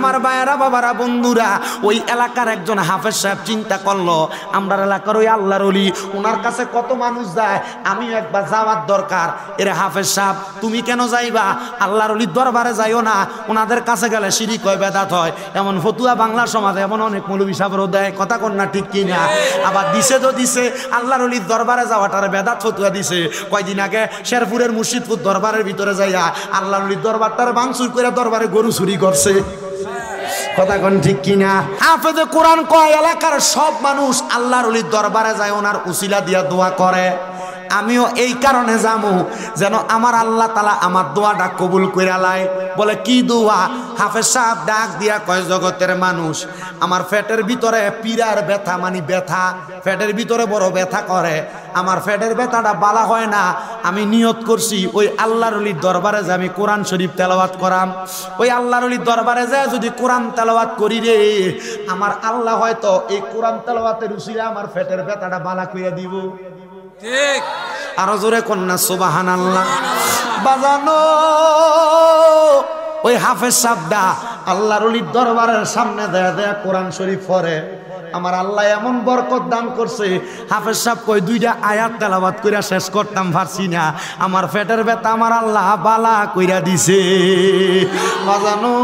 আমার ভাইয়েরা বাবারা বন্ধুরা, ওই এলাকার একজন হাফেজ সাহেব চিন্তা করলো আমরা এলাকার ওই আল্লাহর ওলি, ওনার কাছে কত মানুষ যায়, আমিও একবার যাওয়ার দরকার। এরে হাফেজ সাহেব তুমি কেন যাইবা? আল্লাহর ওলির দরবারে যাইও না, ওনাদের কাছে গেলে শিরিক হয়, বেদাত হয়, এমন ফতুয়া বাংলা সমাজে এমন অনেক মৌলবী সাহেবও দেয়, কথা কন না ঠিক কিনা? আবার দিছে তো দিছে, আল্লাহর ওলির দরবারে যাওয়াটার বেদাত ফতুয়া দিছে। কয়দিন আগে শেরপুরের মুর্শিদপুর দরবারের ভিতরে যাইয়া আল্লাহর ওলির দরবারটার ভাঙচুর করে দরবারে গরু চুরি করছে, কথা কোন ঠিক কিনা? হাফেজে কোরআন কয় এলাকার সব মানুষ আল্লাহর ওলির দরবারে যায়, ওনার উসিলা দিয়া দোয়া করে। আমিও এই কারণে যাবো যেন আমার আল্লাহ তাআলা আমার দোয়াটা কবুল কইরা লাই। বলে কি দোয়া? হাফেজ সাহেব ডাক দিয়া কয় জগতের মানুষ, আমার পেটের ভিতরে পীড়ার ব্যথা, মানে ব্যথা, পেটের ভিতরে বড় ব্যথা করে, আমার পেটের ব্যথাটা বালা হয় না, আমি নিয়ত করছি ওই আল্লাহর ওলির দরবারে যে আমি কোরআন শরীফ তেলাওয়াত করাম, ওই আল্লাহর ওলির দরবারে যায় যদি কোরআন তেলাওয়াত করি রে, আমার আল্লাহ হয়তো এই কোরআন তেলাওয়াতের উসিলা আমার পেটের ব্যথাটা বালা কইরা দিব। ঠিক, আরো জোরে কন্যা সুবহানাল্লাহ। বাজানো ওই হাফেজ সাহেবটা আল্লাহর ওলির দরবারের সামনে দেয়া দেয়া কোরআন শরীফ পড়ে। আমার আল্লাহ এমন বরকত দান করছে, হাফেজ সাহেব কই দুইটা আয়াত তেলাওয়াত কইরা শেষ করতাম পারছি না, আমার পেটের ব্যথা আমার আল্লাহ বালা কইরা দিছে। বাজানো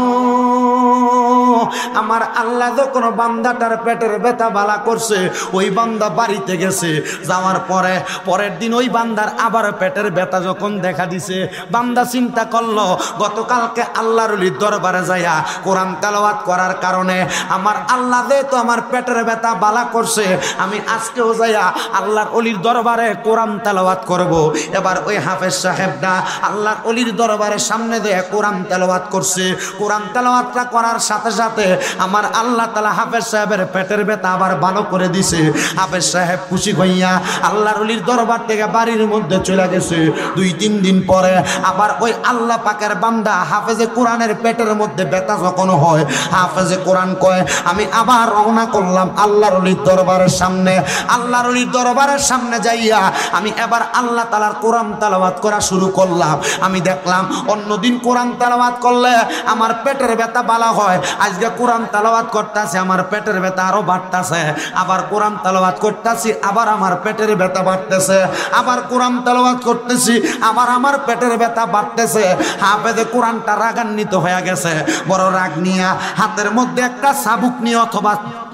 আমার আল্লাহ যখন বান্দাটার পেটের ব্যথা বালা করছে, ওই বান্দা বাড়িতে গেছে, যাওয়ার পরে পরের দিন ওই বান্দার আবার পেটের ব্যথা যখন দেখা দিছে, বান্দা চিন্তা করলো গতকালকে আল্লাহর ওলির দরবারে যাইয়া কোরআন তেলাওয়াত করার কারণে আমার আল্লাহ যেহেতু আমার পেটের ব্যথা বালা করছে, আমি আজকেও যাইয়া আল্লাহর ওলির দরবারে কোরআন তেলাওয়াত করব। এবার ওই হাফেজ সাহেবটা আল্লাহর ওলির দরবারের সামনে দিয়ে কোরআন তেলাওয়াত করছে। কোরআন তেলাওয়াতটা করার সাথে সাথে আমার আল্লাহ তাআলা হাফেজ সাহেবের পেটের ব্যথা আবার ভালো করে দিছে। হাফেজ সাহেব খুশি হইয়া আল্লাহর ওলির দরবার থেকে বাড়ির মধ্যে চলে গেছে। 2-3 দিন পরে আবার ওই আল্লাহ পাকের বান্দা হাফেজে কোরআনের পেটের মধ্যে ব্যথা যখন হয়, হাফেজে কোরআন কয় আমি আবার রওনা করলাম আল্লাহর ওলির দরবারের সামনে। আল্লাহর ওলির দরবারের সামনে যাইয়া আমি এবার আল্লাহ তাআলার কোরআন তেলাওয়াত করা শুরু করলাম। আমি দেখলাম অন্যদিন কোরআন তেলাওয়াত করলে আমার পেটের ব্যথা ভালো হয়, আজকে কোরআন তেলাওয়াত করতেছি আমার পেটের ব্যথা আরো বাড়তেছে, আবার কোরআন তেলাওয়াত করতেছি আবার আমার পেটের ব্যথা বাড়তেছে, আবার কোরআন তেলাওয়াত করতেছি আবার আমার পেটের ব্যথা বাড়তেছে। হাফেজে কোরআনটা রাগান্বিত হয়ে গেছে, বড় রাগ নিয়া হাতের মধ্যে একটা চাবুক নিয়ে অথবা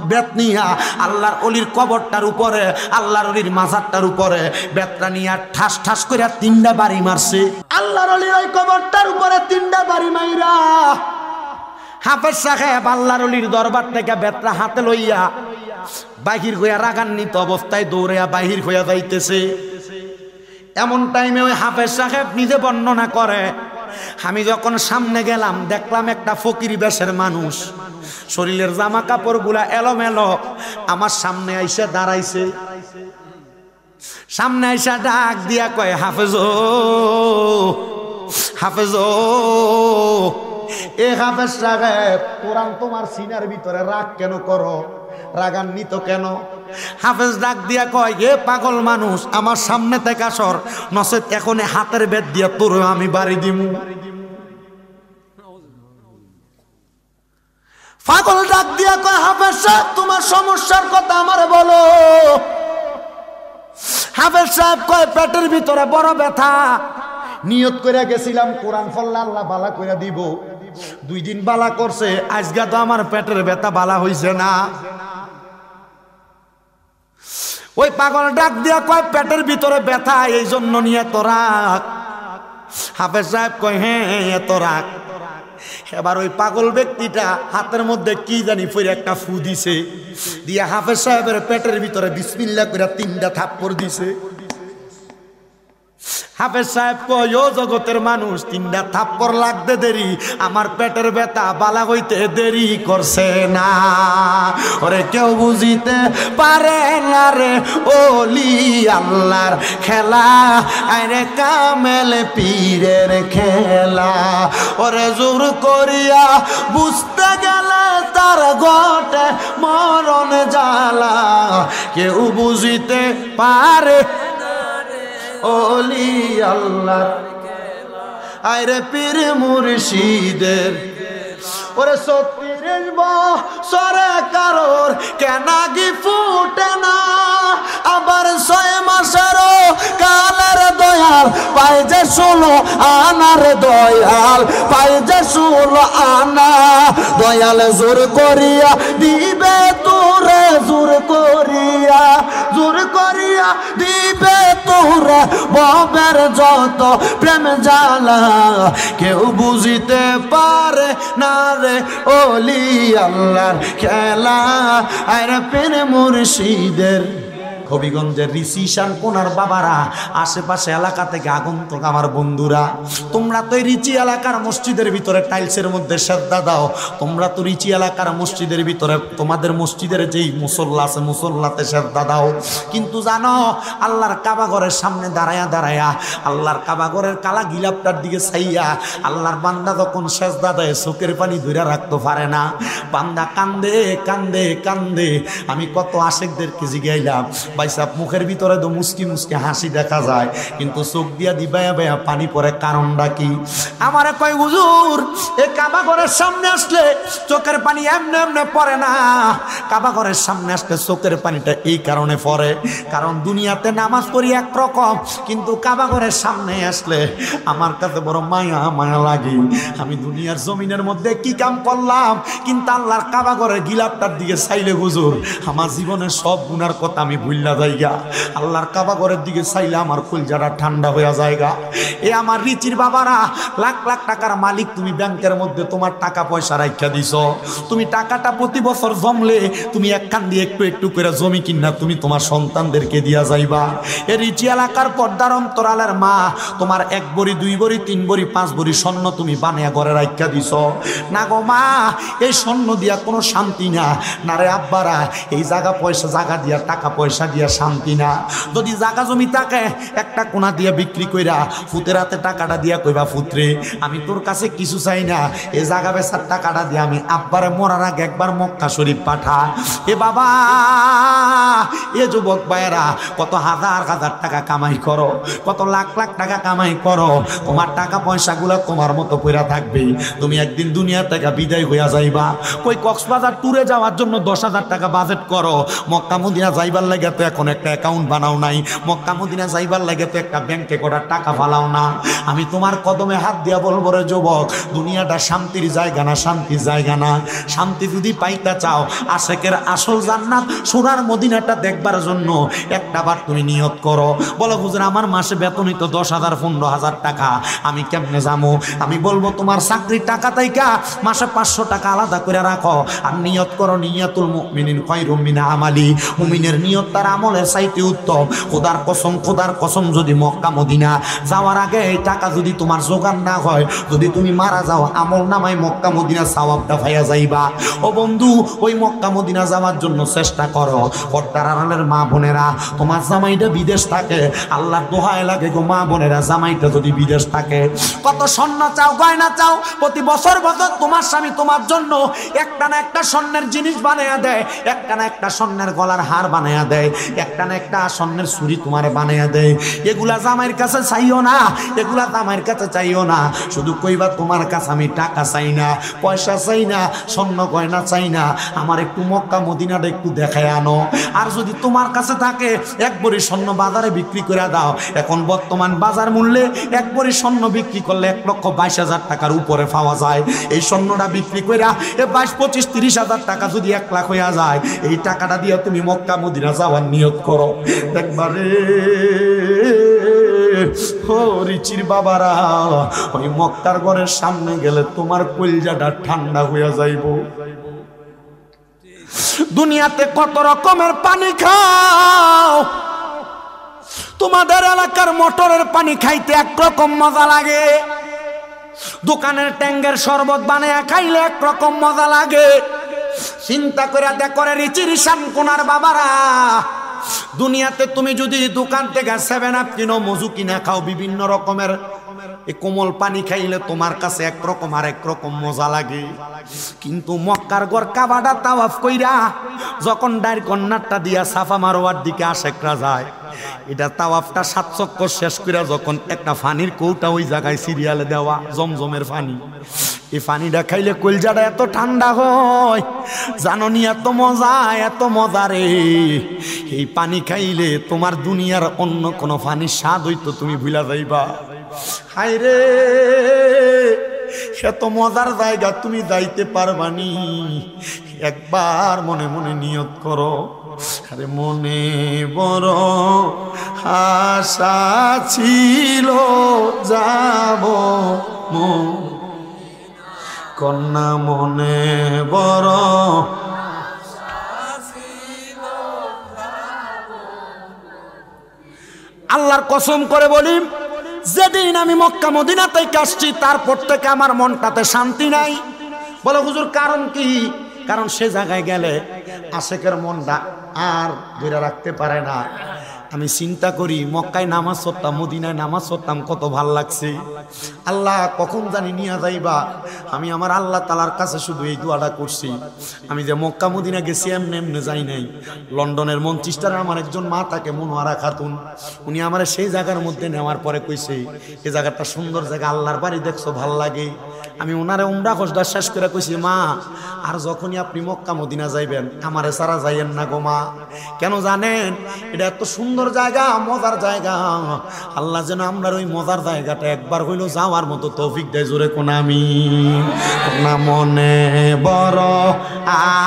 বেত নিয়া আল্লাহর ওলির কবরটার উপরে, আল্লাহর ওলির মাজারটার উপরে বেতটা নিয়া ঠাস ঠাস করে 3টা বাড়ি মারছে। আল্লাহর ওলির ওই কবরটার উপরে 3টা বাড়ি মাইরা হাফেজ সাহেব আল্লাহর ওলির দরবার থেকে বেতটা হাতে লইয়া বাহির হইয়া রাগান্বিত অবস্থায় দৌড়িয়া বাহির হইয়া যাইতেছে। এমন টাইমে ওই হাফেজ সাহেব নিজে বর্ণনা করে, আমি যখন সামনে গেলাম দেখলাম একটা ফকির বেশের মানুষ, শরীরের জামা কাপড় গুলা এলোমেলো, আমার সামনে আইসা দাঁড়াইছে। সামনে আইসা ডাক দিয়া কয় হাফেজ ও, হাফেজ ও, এ হাফেজ সাহেব কোরআন তোমার সিনার ভিতরে রাগ কেন করো, রাগান্বিত কেন? হাফেজ ডাক দিয়া কয় এ পাগল মানুষ, আমার সামনে থেকে সর, নচেত এখন হাতের বেত দিয়া তোর আমি বাড়ি দিমু। পাগল ডাক দিয়া কয় হাফেজ সাহেব তোমার সমস্যার কথা আমারে বলো। হাফেজ সাহেব কয় পেটের ভিতরে বড় ব্যথা, নিয়ত করে গেছিলাম কোরআন পড়লে আল্লাহ বালা কইরা দিব, 2 দিন বালা করছে, আজকে তো আমার পেটের ব্যথা বালা হইছে না। ওই পাগল ডাক দিয়া কয় পেটের ভিতরে ব্যথা এই জন্য নিয়ে এত রাগ। হাফেজ সাহেব কয় হ্যাঁ এত রাগ। এবার ওই পাগল ব্যক্তিটা হাতের মধ্যে কি জানি পরে একটা ফু দিছে, দিয়া হাফেজ সাহেবের পেটের ভিতরে বিসমিল্লাহ করে 3টা থাপ্পড় দিছে। হাফেজ সাহেব কয় ও জগতের মানুষ, 3টা থাপ্পড় লাগতে দেরি, আমার পেটের ব্যথা বালা হইতে দেরি করছে না। ওরে কেউ বুঝিতে পারে না রে ওলি আল্লাহর খেলা, আরে কামেল পীরের খেলা। ওরে জোর করিয়া বুঝতে গেলে তার ঘটে মরণ জ্বালা, কেউ বুঝিতে পারে ওলি আল্লাহ, আরে পীর মুর্শিদের ওরে 36 বছরে কারোর কেনাগি ফুটে না, আবার 6 মাসেরও কালের দয়াল পাই যে 16 আনার দয়াল পাই যে 16 আনা। দয়াল জোর করিয়া দিবে তোরে, জোর করিয়া দিবে তোরে ববের যত প্রেম জ্বালা, কেউ বুঝিতে পারে না রে ওলি আল্লাহর খেলা। আর পেন মুর্শিদের হবিগঞ্জের রিচিশান কোনার বাবারা, আশেপাশে এলাকা থেকে আগন্তুক আমার বন্ধুরা, তোমরা তো রিচি এলাকার মসজিদের ভিতরে টাইলসের মধ্যে শ্রদ্ধা দাও, তোমরা তো রিচি এলাকার মসজিদের ভিতরে তোমাদের মসজিদের যেই মুসল্লা আছে মুসল্লাতে শ্রদ্ধা দাও। কিন্তু জানো আল্লাহর কাবা ঘরের সামনে দাঁড়ায়া দাঁড়ায়া আল্লাহর কাবা ঘরের কালা গিলাপটার দিকে চাইয়া আল্লাহর বান্দা যখন শ্রদ্ধা দেয় চোখের পানি ধরে রাখতে পারে না, বান্দা কান্দে কান্দে কান্দে। আমি কত আশেকদেরকে জিগাইলাম, ভাইসাব মুখের ভিতরে তো মুস্কি মুস্কি হাসি দেখা যায়, কিন্তু চোখ দিয়া দিবায়া বায়া পানি পড়ে, কারণটা কি? আমারে কয় হুজুর এই কাবা ঘরের সামনে আসলে চোখের পানি এমনে এমনে পড়ে না, কাবা ঘরের সামনে আসলে চোখের পানিটা এই কারণে পড়ে, কারণ দুনিয়াতে নামাজ পড়ি একরকম, কিন্তু কাবা ঘরের সামনে আসলে আমার কাছে বড় মায়া মায়া লাগে। আমি দুনিয়ার জমিনের মধ্যে কি কাম করলাম, কিন্তু আল্লাহর কাবা ঘরের গিলাপটার দিকে চাইলে হুজুর আমার জীবনের সব গুনার কথা আমি ভুললা যাইগা। আল্লাহর কাবা ঘরের দিকে চাইলে আমার কলজাটা ঠান্ডা হয়ে যায়গা। এ আমার রিচির বাবারা, লাখ লাখ টাকার মালিক তুমি, ব্যাংকের মধ্যে তোমার টাকা পয়সা রাখা দিছ, তুমি টাকাটা প্রতি বছর জমলে তুমি একখান দিয়ে একটু একটু করে জমি কিনা তুমি তোমার সন্তানদেরকে দিয়া যাইবা। এ রিচি এলাকার পর্দার অন্তরালের মা, তোমার 1 বড়ি 2 বড়ি 3 বড়ি 5 বড়ি স্বর্ণ তুমি বানিয়া ঘরে রাখা দিছ না গো মা, এই স্বর্ণ দিয়া কোনো শান্তি না। না রে আব্বারা, এই জায়গা পয়সা জায়গা দিয়া টাকা পয়সা দিয়া শান্তি না। যদি জায়গা জমি থাকে একটা কোনা দিয়া বিক্রি কইরা ফুতের হাতে টাকাটা দিয়া কইবা, ফুতরে আমি তোর কাছে কিছু চাই না, এই জায়গা বেচার টাকাটা দিয়ে আমি আব্বারে মরার আগে একবার মক্কা শরীফ পাঠা। এ বাবা, এ যুবক ভাইয়েরা, কত হাজার হাজার টাকা কামাই করো, কত লাখ লাখ টাকা কামাই করো, তোমার টাকা পয়সাগুলো তোমার মতো পইরা থাকবে, তুমি একদিন দুনিয়া থেকে বিদায় হইয়া যাইবা। কই কক্সবাজার ট্যুরে যাওয়ার জন্য 10,000 টাকা বাজেট করো, মক্কা মদিনা যাইবার লাগে তো এখন একটা অ্যাকাউন্ট বানাও নাই, মক্কা মদিনা যাইবার লাগে তো একটা ব্যাংকে কটা টাকা ফালাও না। আমি তোমার কদমে হাত দিয়া বলবো রে যুবক, দুনিয়াটা শান্তির জায়গা না, শান্তির জায়গা না। শান্তি যদি পাইতে চাও, আশেকের আসল জান্নাত সোনার মদিনাটা দেখবার জন্য একটাবার তুমি নিয়ত করো। বলো হুজুর আমার মাসে বেতনই তো 10,000 15,000 টাকা, আমি কেমনে যাবো? আমি বলবো তোমার চাকরির টাকা তাইকা মাসে 500 টাকা আলাদা করে রাখো, আর নিয়ত করো নিয়াতুল মুমিনিন খায়রুম মিন আমালি, মুমিনের নিয়ত তার আমলের চাইতে উত্তম। খোদার কসম যদি মক্কা মদিনা যাওয়ার আগে এই টাকা যদি তোমার জোগাড় না হয়, যদি তুমি মারা যাও, আমল নামায় মক্কা মদিনা সওয়াবটা পাইয়া যাইবা। ও বন্ধু, ওই মক্কা মদিনা যাওয়ার জন্য চেষ্টা করো। পর্দার আড়ালের মা বোনেরা, তোমার জামাইটা বিদেশ থাকে, আল্লাহর দোহাই লাগে গো মা বোনেরা, জামাইটা যদি বিদেশ থাকে, কত স্বর্ণ চাও গয়না চাও, প্রতি বছর বছর তোমার স্বামী তোমার জন্য একটা না একটা স্বর্ণের জিনিস বানায়া দেয়, একটা না একটা স্বর্ণের গলার হার বানায়া দেয়, একটা না একটা স্বর্ণের ছুরি তোমারে বানায়া দেয়। এগুলা জামাইয়ের কাছে চাইও না, এগুলা জামাইয়ের কাছে চাইও না। শুধু কইবা তোমার কাছে আমি টাকা চাই না, পয়সা চাই না, স্বর্ণ গয়না চাই না, আমার একটু মক্কা মদিনাটা একটু দেখায় আনো। আর যদি তোমার কাছে থাকে 1 ভরি স্বর্ণ বাজারে বিক্রি করে দাও। এখন বর্তমান বাজার মূল্যে 1 ভরি স্বর্ণ বিক্রি করলে 1,22,000 টাকার উপরে পাওয়া যায়। এই স্বর্ণটা বিক্রি করে 22, 25, 30,000 টাকা যদি 1 লাখ হইয়া যায়, এই টাকাটা দিয়ে তুমি মক্কা মদিনা যাওয়ার নিয়ত করো। দেখবারে ও রিচির বাবারা, ওই মক্কার ঘরের সামনে গেলে তোমার কলিজাটা ঠান্ডা হইয়া যাইব। দুনিয়াতে কত রকমের পানি খাও, তোমাদের এলাকার মোটরের পানি খাইতে একরকম মজা লাগে, দোকানের ট্যাঙ্গের শরবত বানায়া খাইলে একরকম মজা লাগে। চিন্তা করে দেখো রে রিচির শামকুনার বাবারা, দুনিয়াতে তুমি যদি দোকান থেকে 7 আপ কিনো, মজু কিনা খাও, বিভিন্ন রকমের এই কোমল পানি খাইলে তোমার কাছে একরকম আর একরকম মজা লাগে। কিন্তু মক্কার ঘর কাবাটা তাওয়াফ কইরা যখন ডাইর কন্যাটা দিয়া সাফা মারোয়ার দিকে আশেকরা যায়, এটা তাওয়াফটা 7 চক্কর শেষ কইরা যখন একটা পানির কৌটা ওই জায়গায় সিরিয়ালে দেওয়া জমজমের পানি, এই পানিটা খাইলে কলজাটা এত ঠান্ডা হয়, জানো নি? এত মজা রে। এই পানি খাইলে তোমার দুনিয়ার অন্য কোনো পানির স্বাদ হইতো তুমি ভুলা যাইবা। হায় রে, এত মজার জায়গা তুমি যাইতে পারবানি। একবার মনে মনে নিয়ত করো, আরে মনে বড় আশা ছিল যাব কন্যা, মনে বড় আল্লাহর কসম করে বলি, যেদিন আমি মক্কা মদিনা থেকে আসছি তারপর থেকে আমার মনটাতে শান্তি নাই। বলো হুজুর কারণ কি? কারণ সে জায়গায় গেলে আশেকের মনটা আর ধরে রাখতে পারে না। আমি চিন্তা করি মক্কায় নামাজ পড়তাম, মদিনায় নামাজ পড়তাম, কত ভাল লাগছে। আল্লাহ কখন জানি নিয়ে যাইবা। আমি আমার আল্লাহ তাআলার কাছে শুধু এই দোয়াটা করছি, আমি যে মক্কা মদিনা গেছি এমনি যাই নাই। লন্ডনের মঞ্চিস্টারে আমার একজন মা থাকে, মনোয়ারা খাতুন, উনি আমার সেই জায়গার মধ্যে নেওয়ার পরে কইছে এই জায়গাটা সুন্দর জায়গা, আল্লাহর বাড়ি দেখছো ভাল লাগে। আমি ওনারে উমরা খসদা শেষ করে কইছি, মা আর যখনই আপনি মক্কা মদিনা যাইবেন আমারে সারা যাইয়েন না গো মা। কেন জানেন? এটা এত সুন্দর জায়গা, মজার জায়গা। আল্লাহ যেন আমরা ওই মজার জায়গাটা একবার হইলো যাওয়ার মতো তৌফিক দেয়। জোরে কোন আমিন। না মনে বড়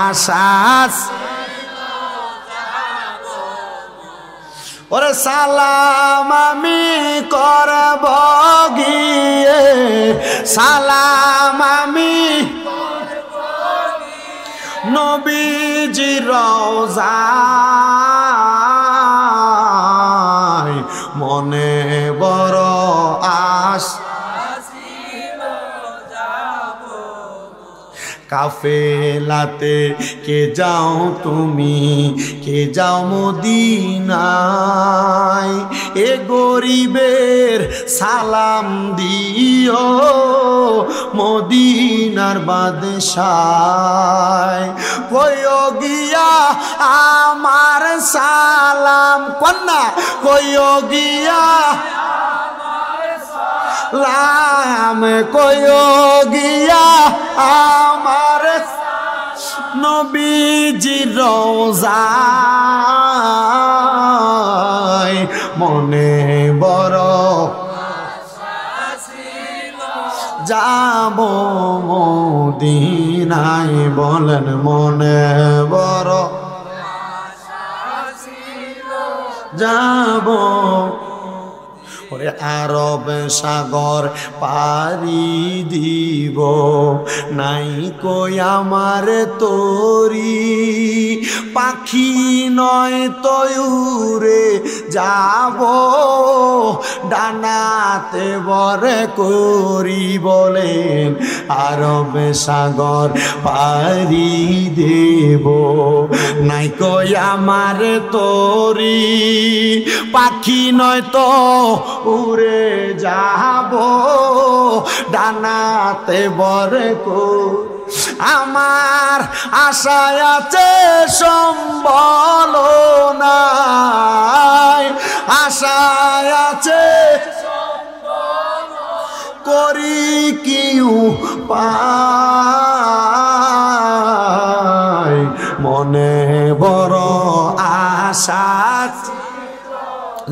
আশা, ওরে সালাম আমি করব গিয়ে, সালাম আমি নবীজির রওজায়, মনে বড় আশা কাফেলাতে কে যাও তুমি, কে যাও মদিনায়, এ গরিবের সালাম দিও মদিনার বাদশায়, কইও গিয়া আমার সালাম, কন্যা কইও গিয়া লাম, কইও গিয়া আমার নবীজির রওজায়, মনে বড় যাব মদিনায়। বলেন মনে বড় যাব। ওরে আরব সাগর পারি দিব, নাই কই আমার তরি, পাখি নয় তো উড়ে যাব ডানাতে বরে করি। বলেন আরব সাগর পারি দেব, নাই কই আমার তরি, পাখি নয় তো উড়ে যাব ডানাতে বরে করি। আমার আশায় আছে সম্বল নাই, আশায় আছে করি কিউ পাই, মনে বড় আশা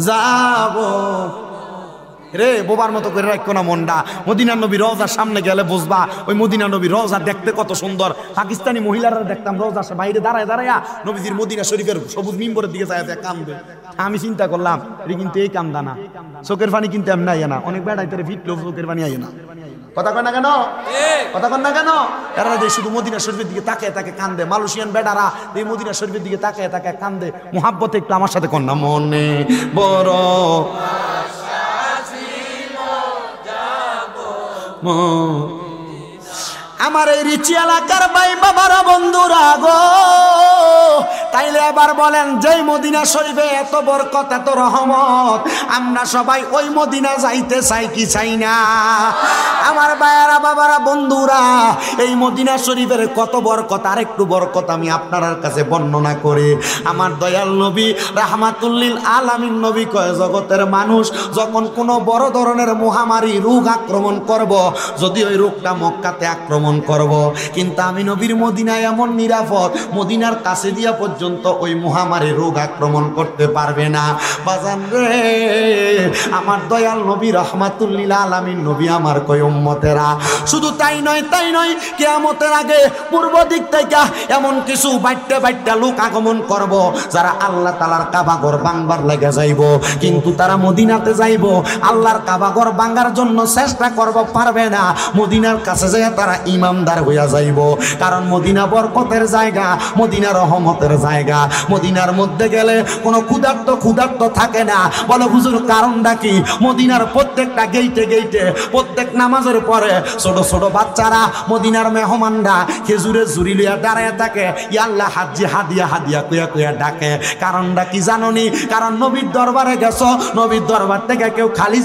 যাব। রে বোবার মতো করে রাখো না মনটা। মদিনা নবী রওজার সামনে গেলে বুঝবা ওই মদিনা নবী রওজা দেখতে কত সুন্দর। পাকিস্তানি মহিলারা দেখতাম রওজার বাইরে দাঁড়ায় দাঁড়ায়া নবীজির মদিনা শরীফের সবুজ মিম্বরের দিকে যায় কান্দে। আমি চিন্তা করলাম এটা কিন্তু এই কান্দা না, চোখের পানি কিন্তু এমনি আইয়া না, অনেক বেড়াই তারে ফিটলো চোখের পানি আইয়া না। কথা কয় না কেন? কথা কন না কেন? এরা যে শুধু মদিনা শরীফের দিকে তাকায় তাকে কান্দে। মালয়েশিয়ান বেডারা এই মদিনা শরীফের দিকে তাকায় তাকায় কান্দে। মুহাব্বতে একটু আমার সাথে কন না, মনে বড় আমার এই রিচি এলাকার ভাই বাবারা বন্ধুরা গো, তাই তাইলে এবার বলেন, যেই মদিনা শরীফে এত বরকত এত রহমত, আমরা সবাই ওই মদিনা যাইতে চাই কি চাই না? আমার ভাইয়ারা বাবারা বন্ধুরা, এই মদিনা শরীফের কত বরকত, আরেকটু বরকত আমি আপনার কাছে বর্ণনা করে। আমার দয়াল নবী রাহমাতুল্লিল আলামিন নবী কয়, জগতের মানুষ যখন কোনো বড় ধরনের মহামারী রোগ আক্রমণ করব, যদি ওই রোগটা মক্কাতে আক্রমণ করব, কিন্তু আমি নবীর মদিনায় এমন নিরাপদ, মদিনার কাছে দিয়া পর্যন্ত ওই মহামারী রোগ আক্রমণ করতে পারবে না। বাজান রে, আমার দয়াল নবী রাহমাতুল্লিল আলামিন নবী আমার কয় উম্মতেরা, শুধু তাই নয় কিয়ামতের আগে পূর্ব দিক থেকে এমন কিছু বাইট্টা লোক আগমন করব, যারা আল্লাহ তাআলার কাবা ঘর ভাঙবার লেগে যাইব, কিন্তু তারা মদিনাতে যাইব, আল্লাহর কাবা ঘর ভাঙার জন্য চেষ্টা করব, পারবে না। মদিনার কাছে যায় তারা ইমানদার হইয়া যাইব, কারণ মদিনা বরকতের জায়গা, মদিনা রহমতের জায়গা। মদিনার মধ্যে গেলে কোনো ক্ষুধার্ত থাকে না। বলো হুজুর কারণটা কি? মদিনার প্রত্যেকটা গেইটে প্রত্যেক নামাজের পরে ছোট ছোট বাচ্চারা, মদিনার মেহমানরা খেজুরের ঝুড়ি লইয়া দাঁড়ায় থাকে, ইয়া আল্লাহ হাজি হাদিয়া কুয়া ডাকে। কারণটা কি জানোনি? কারণ নবীর দরবারে গেছো, নবীর দরবার থেকে কেউ খালি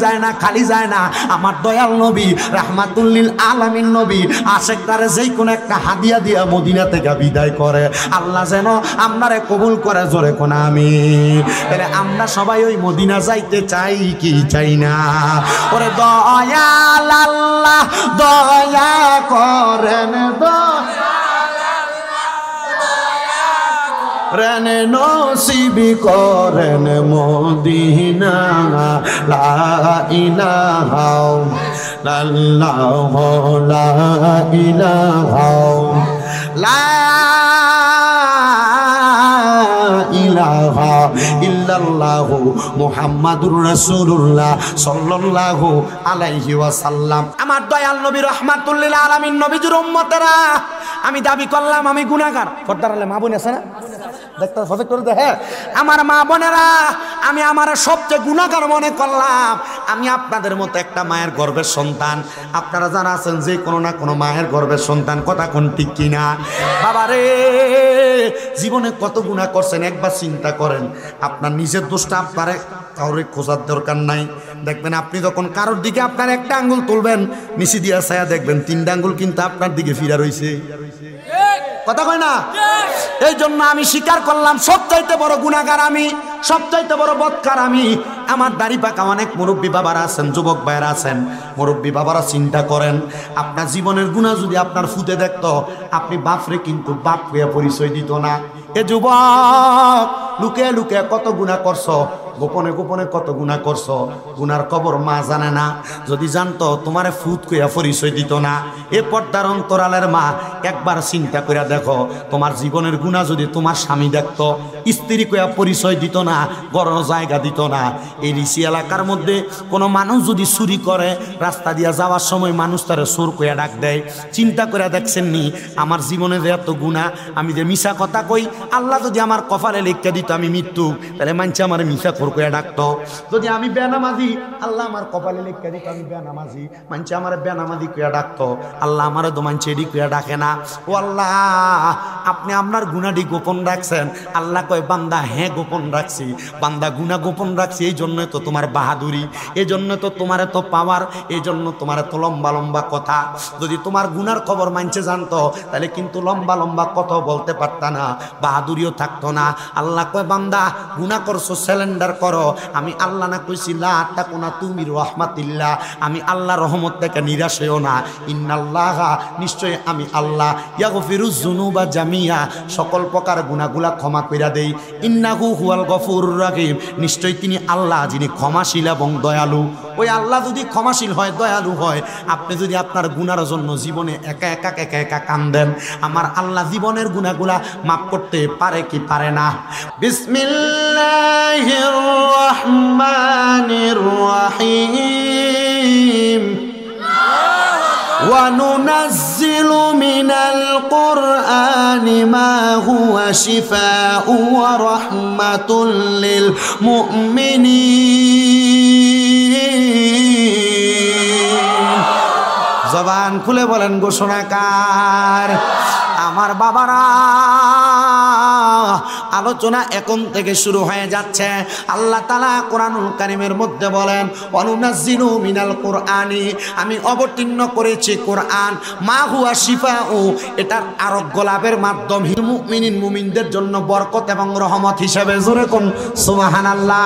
যায় না। আমার দয়াল নবী রাহমাতুল্লিল আলামিন নবী আশেক তারে যেই কোনো একটা হাদিয়া দিয়া মদিনা থেকে বিদায় করে। আল্লাহ যেন আপনারে কবুল করে, জোরে কোন আমিন। তাহলে আমরা সবাই ওই মদিনা যাইতে চাই কি চাই না? ওরে দয়াল আল্লাহ দয়া করেন, রেন নসিবি করেন মদিনা, লা ইলাহা ইল্লাল্লাহু লা ইলাহা ইলাহা ইল্লাল্লাহু মুহাম্মাদুর রাসূলুল্লাহ সাল্লাল্লাহু আলাইহি ওয়াসাল্লাম। আমার দয়াল নবী রাহমাতুল্লিল আলামিন নবীর উম্মতেরা, আমি দাবি করলাম আমি গুনাহগার। পর্দার আলে মা বোন আছে না? দেখতে ফজক করে দেখে আমার মা বোনেরা, আমি আমার সবচেয়ে গুনাহগার মনে করলাম। আমি আপনাদের মতো একটা মায়ের গর্ভের সন্তান। আপনারা যারা আছেন যে কোনো না কোনো মায়ের গর্ভের সন্তান, কথা কোন ঠিক কিনা? বাবারে, জীবনে কত গুনাহ করছেন একবার চিন্তা করেন। আপনার নিজের দোষটা আপনারে কাউরে খোঁজার দরকার নাই। দেখবেন আপনি যখন কারোর দিকে আপনার একটা আঙ্গুল তুলবেন, নিচে দিয়া ছায়া দেখবেন 3টা আঙ্গুল কিন্তু আপনার দিকে ফিরা রইছে। কথা কয় না? এই জন্য আমি স্বীকার করলাম সবচাইতে বড় গুনাহগার আমি, সবচাইতে বড় বদকার আমি। আমার দাড়ি পাকা অনেক মুরব্বী বাবারা আছেন, যুবক ভাইরা আছেন, মুরব্বী বাবারা চিন্তা করেন, আপনার জীবনের গুনাহ যদি আপনার ফুটে দেখতো, আপনি বাপরে কিন্তু বাপ হইয়া পরিচয় দিত না। এ যুবক, লুকে কত গুনাহ করছো, গোপনে কত গুনাহ করছো, গুনার খবর মা জানে না। যদি জানতো তোমারে ফুট কইয়া পরিচয় দিত না। এ পর্দার অন্তরালের মা, একবার চিন্তা কইরা দেখো, তোমার জীবনের গুনাহ যদি তোমার স্বামী দেখতো, স্ত্রী কইয়া পরিচয় দিত না, বড় জায়গা দিত না। এই রিসি এলাকার মধ্যে কোনো মানুষ যদি চুরি করে, রাস্তা দিয়া যাওয়ার সময় মানুষ তারে চোর কইয়া ডাক দেয়। চিন্তা করে দেখছেন নি আমার জীবনে যে এত গুনাহ, আমি যে মিছা কথা কই, আল্লাহ যদি আমার কপালে লিখে দিত আমি মৃত্যু, তাহলে মানছে আমার মিছা খোর কইয়া ডাকতো। যদি আমি বেনামাজি, আল্লাহ আমার কপালে লিখে দিত আমি বেনামাজি, মানছে আমার বেনামাজি কইয়া ডাকতো। আল্লাহ আমার তো মানছে এডি কইয়া ডাকে না। ও আল্লাহ, আপনি আপনার গুনাহটি গোপন রাখছেন। আল্লাহ কয়, বান্দা হ্যাঁ গোপন রাখছি, বান্দা গুনাহ গোপন রাখছি, এই জন্যই তো তোমার বাহাদুরি, এই জন্য তো তোমার এত পাওয়ার, এই জন্য তোমার এত লম্বা কথা। যদি তোমার গুনার খবর মানছে জানতো, তাহলে কিন্তু লম্বা কথা বলতে পারত না, বাহাদুরিও থাকতো না। আল্লাহ কয়, বান্দা গুনাহ করছো, সিলিন্ডার করো। আমি আল্লাহ না কইছি লা তাকুনা তুমি রাহমাতিল্লাহ, আমি আল্লাহ রহমত থেকে নিরাশ হইও না। ইন্নাল্লাহা, নিশ্চয় আমি আল্লাহ, ইয়াগফিরুজ যুনুবা জামিয়া, সকল প্রকার গুনাহগুলা ক্ষমা কইরা দেই। ইন্নাহু হুয়াল গফুরুর রহিম, নিশ্চয় তিনি আল্লাহ যিনি ক্ষমাশীল এবং দয়ালু। ওই আল্লাহ যদি ক্ষমাশীল হয়, দয়ালু হয়, আপনি যদি আপনার গুনার জন্য জীবনে একা কান্দেন, আমার আল্লাহ জীবনের গুনাহগুলা মাফ করতে পারে কি পারে না? বিসমিল্লাহির রহমানির রহিম। وَنُنَزِّلُ مِنَ الْقُرْآنِ مَا هُوَ شِفَاءٌ وَرَحْمَةٌ لِّلْمُؤْمِنِينَ। জবান খুলে বলেন ঘোষণাকার। আমার বাবারা, আলোচনা এখন থেকে শুরু হয়ে যাচ্ছে। আল্লাহ তাআলা কোরআনুল কারীমের মধ্যে বলেন, অনুনাজ্জিলু মিনাল কুরআনি, আমি অবতীর্ণ করেছি কোরআন, মা হুয়া শিফাউ, এটার আরোগ্য লাভের মাধ্যম, মুমিনিন মুমিনদের জন্য বরকত এবং রহমত হিসেবে। জোরে কোন সুবহানাল্লাহ।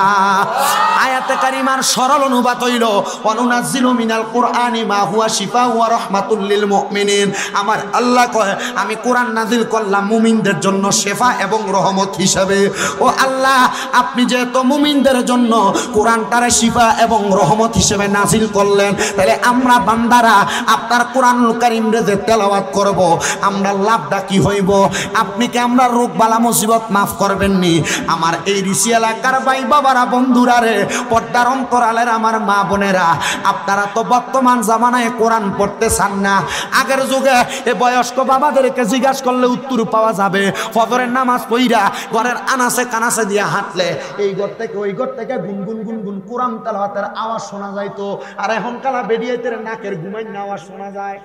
আয়াতে কারিমার সরল অনুবাদ হইল, অনুনাজ্জিলু মিনাল কুরআনি মা হুয়া শিফাউ ওয়া রাহমাতুল লিল মুমিনিন। আমার আল্লাহ কয়, আমি কোরআন নাজিল করলাম মুমিনদের জন্য শেফা এবং রহমত হিসেবে। ও আল্লাহ, আপনি যেহেতু মুমিনদের জন্য কোরআনটারে শিফা এবং রহমত হিসেবে নাজিল করলেন, তাহলে আমরা বান্দারা আপনার কোরআনুল কারীমরে যে তেলাওয়াত করব, আমরা লাভটা কি হইব? আপনি কি আমরা রোগ বালা মুসিবত মাফ করবেন নি? আমার এই ঋষি এলাকার ভাই বাবারা, বন্ধুরা রে, পর্দার অন্তরালের আমার মা বোনেরা, আপনারা তো বর্তমান জামানায় কোরআন পড়তে চান না। আগের যুগে এ বয়স্ক বাবাদেরকে জিজ্ঞাসা করলে উত্তর পাওয়া যাবে। ফজরের নামাজ পড়া ঘরের আনাসে কানাসে দিয়ে হাঁটলে এই ঘর থেকে ওই ঘর থেকে গুনগুন গুনগুন কোরআন তেলাওয়াতের আওয়াজ শোনা যাইতো। আর এখন কালা বেরিয়েতের নাকের ঘুমাইন আওয়াজ শোনা যায়।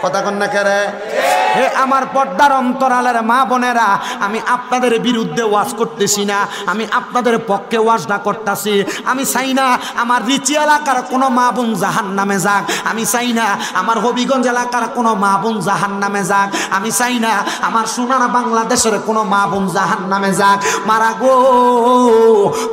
কথা কন না কেরে? হে আমার পর্দার অন্তরালের মা বোনেরা, আমি আপনাদের বিরুদ্ধে ওয়াজ করতেছি না, আমি আপনাদের পক্ষে ওয়াজটা করতেছি। আমি চাই না আমার রিচি এলাকার কোনো মা বোন জাহান্নামে যাক, আমি চাই না আমার হবিগঞ্জ এলাকার কোনো মা বোন জাহান্নামে যাক, আমি চাই না আমার সোনার বাংলাদেশের কোনো মা বোন জাহান্নামে যাক। মারা গো,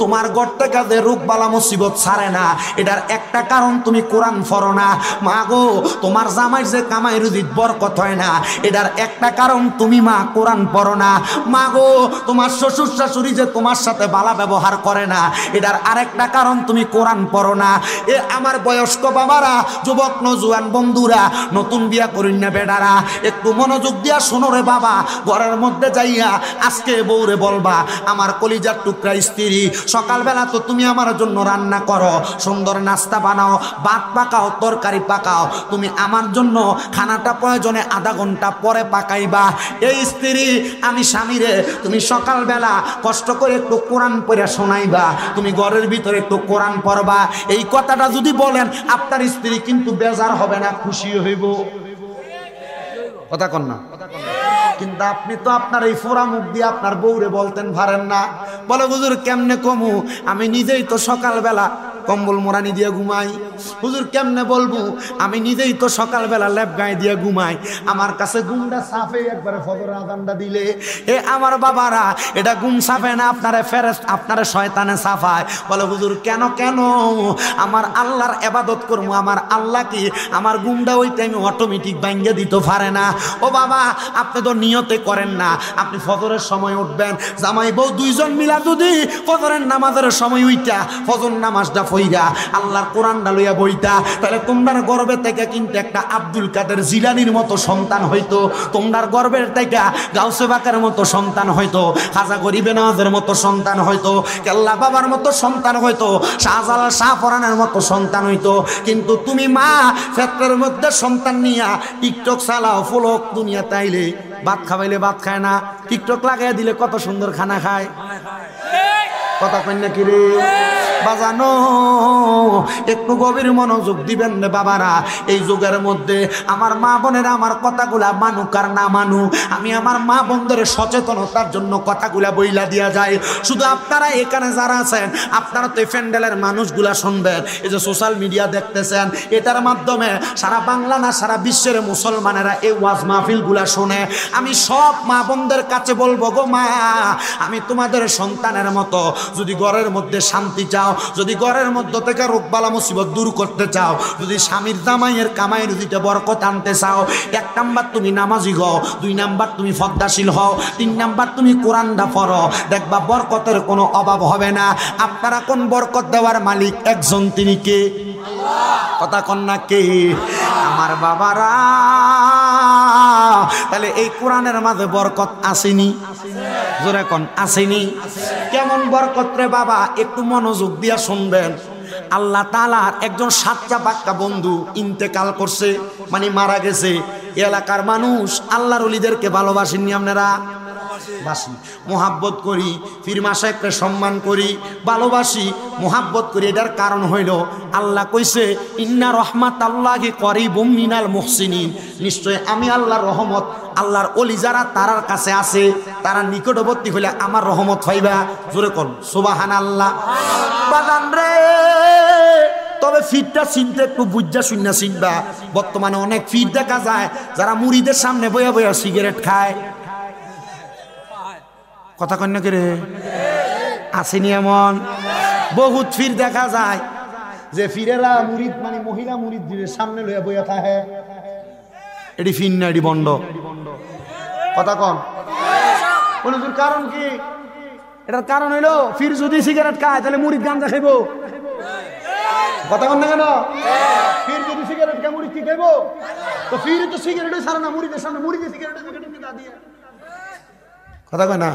তোমার ঘর থেকে যে রোগ বালা মুসিবত ছাড়ে না, এটার একটা কারণ তুমি কোরআন পড়ো না। মা গো, তোমার জামাই যে কামাই রুজিত বরকত হয় না, এটার একটা কারণ তুমি মা কোরআন পড়ো না। মা গো, তোমার শ্বশুর শাশুড়ি যে তোমার সাথে ভালো ব্যবহার করে না, এটার আরেকটা কারণ তুমি কোরআন পড়ো না। এ আমার বয়স্ক বাবারা, যুবক নজওয়ান বন্ধুরা, নতুন বিয়া করিন না বেডারা, একটু মনোযোগ দিয়া শোনো রে বাবা। ঘরের মধ্যে যাইয়া আজকে বউরে বলবা, আমার কলিজার টুকরা স্ত্রী, সকালবেলা তো তুমি আমার জন্য রান্না করো, সুন্দর নাস্তা বানাও, ভাত পাকাও, তরকারি পাকাও, তুমি আমার জন্য খানাটা প্রয়োজনে আধা ঘন্টা পরে পাকাইবা। এই স্ত্রী, আমি স্বামীরে তুমি সকালবেলা কষ্ট করে একটু কোরআন পড়ে শোনাইবা, তুমি ঘরের ভিতরে একটু কোরআন পড়বা। এই কথাটা যদি বলেন, আপনার স্ত্রী কিন্তু বেজার হবে না, খুশি হইব। কথা কন না? কিন্তু আপনি তো আপনার এই ফোরা মুখ দিয়ে আপনার বউরে বলতেন পারেন না। বলে হুজুর কেমনে কমু, আমি নিজেই তো সকালবেলা কম্বল মোড়ানি দিয়ে ঘুমাই। হুজুর কেমনে বলবো, আমি নিজেই তো সকালবেলা লেপ গায়ে দিয়ে ঘুমাই, আমার কাছে ঘুমটা সাফে একবারে ফজর আযানটা দিলে। এ আমার বাবারা, এটা ঘুম সাফে না, আপনারে ফেরেশতা, আপনারে শয়তানে সাফায়। বলে হুজুর কেন কেন, আমার আল্লাহর ইবাদত করবো, আমার আল্লাহ কি আমার ঘুমটা ওই টাইমে অটোমেটিক ভাঙ্গে দিতে পারে না? ও বাবা, আপনি তো নিয়তে করেন না। আপনি ফজরের সময় উঠবেন, জামাই বউ দুইজন মিলা যদি ফজরের নামাজের সময় উইটা ফজর নামাজটা ফইরা আল্লাহর কোরআনটা লইয়া বইতা, তাহলে তোমরার গর্বে থেকে কিন্তু একটা আব্দুল কাদের জিলানির মতো সন্তান হইতো, তোমরার গর্বের থেকে গাউসে বাকের মতো সন্তান হইতো, খাজা গরিবে নওয়াজের মতো সন্তান হইতো, কেল্লা বাবার মতো সন্তান হইতো, শাহজালাল শাহপরানের মতো সন্তান হইতো। কিন্তু তুমি মা ক্ষেত্রের মধ্যে সন্তান নিয়া টিকটক চালাও, ফলক দুনিয়া তাইলে ভাত খাওয়াইলে ভাত খায় না, টিকটক লাগাই দিলে কত সুন্দর খানা খায়। কথা কই না কি রে বাজানো? একটু গভীর মনোযোগ দিবেন রে বাবারা। এই যুগের মধ্যে আমার মা বোনেরা আমার কথাগুলা মানুক আর না মানুক, আমি আমার মা বোনদের সচেতনতার জন্য কথাগুলা বইলা দিয়া যায়। শুধু আপনারা এখানে যারা আছেন, আপনারা তো ফ্যান্ডেলের মানুষগুলা শুনবেন, এই যে সোশ্যাল মিডিয়া দেখতেছেন, এটার মাধ্যমে সারা বাংলা না সারা বিশ্বের মুসলমানেরা এই ওয়াজ মাহফিলগুলা শোনে। আমি সব মা বোনদের কাছে বলবো, গো মা, আমি তোমাদের সন্তানের মতো, যদি ঘরের মধ্যে শান্তি চাও, যদি ঘরের মধ্যে থেকে রোগবালা মুসিবত দূর করতে চাও, যদি স্বামীর জামাইয়ের কামাই রুজিতে বরকত আনতে চাও, 1 নাম্বার তুমি নামাজি হও, 2 নাম্বার তুমি ফদ্দাশীল হও, 3 নাম্বার তুমি কোরআনটা পড়ো, দেখবা বরকতের কোনো অভাব হবে না। আপনারা কোন বরকত দেওয়ার মালিক একজন, তিনি কে? কথা কন না কে? আমার বাবারা, তাহলে এই কোরআনের মাঝে বরকত আসেনি? জোরে কোন আসেনি? কেমন বরকত রে বাবা, একটু মনোযোগ দিয়া শুনবেন। আল্লাহ তাআলার একজন সাচ্চা পাক্কা বন্ধু ইন্তেকাল করছে, মানে মারা গেছে। এলাকার মানুষ আল্লাহর ওলিদেরকে ভালোবাসেননি আপনারা? বাসি মোহাব্বত করি, পীর মাশায়েখকে সম্মান করি, ভালোবাসি, মোহাব্বত করি। এটার কারণ হইল আল্লাহ কইছে ইন্না রাহমাতাল্লাহি করিবুম মিনাল মুহসিনিন, নিশ্চয় আমি আল্লাহর রহমত, আল্লাহর ওলি যারা তারার কাছে আছে, তারা নিকটবর্তী হইলে আমার রহমত পাইবা। জোরে কোন সুবহানাল্লাহ। বাজান রে, তবে ফিরটা চিনতে একটু বুঝা শুননা চিনবা। বর্তমানে অনেক ফির দেখা যায় যারা মুড়িদের সামনে বইয়া বইয়া সিগারেট খায়। কথা কন্যা কে রে আসেনি এমন বহুত ফির দেখা যায় যে ফিরেরা মুরিদ মানে মহিলা মুরিদদের সামনে লইয়া বইয়া থাকে। এটি ফির না, এটি বন্ড। কথা কন বলুন কারণ কি? এটার কারণ হইলো ফির যদি সিগারেট খায় তাহলে মুরিদ গাঞ্জা খাইব। কথা কন না কেন? ফির যদি সিগারেট খায় মুরিদ কি খাইব? তো ফির তো সিগারেটই ছাড়ে না মুরিদের সামনে, মুরিদের সিগারেট দিয়ে। কথা কয় না?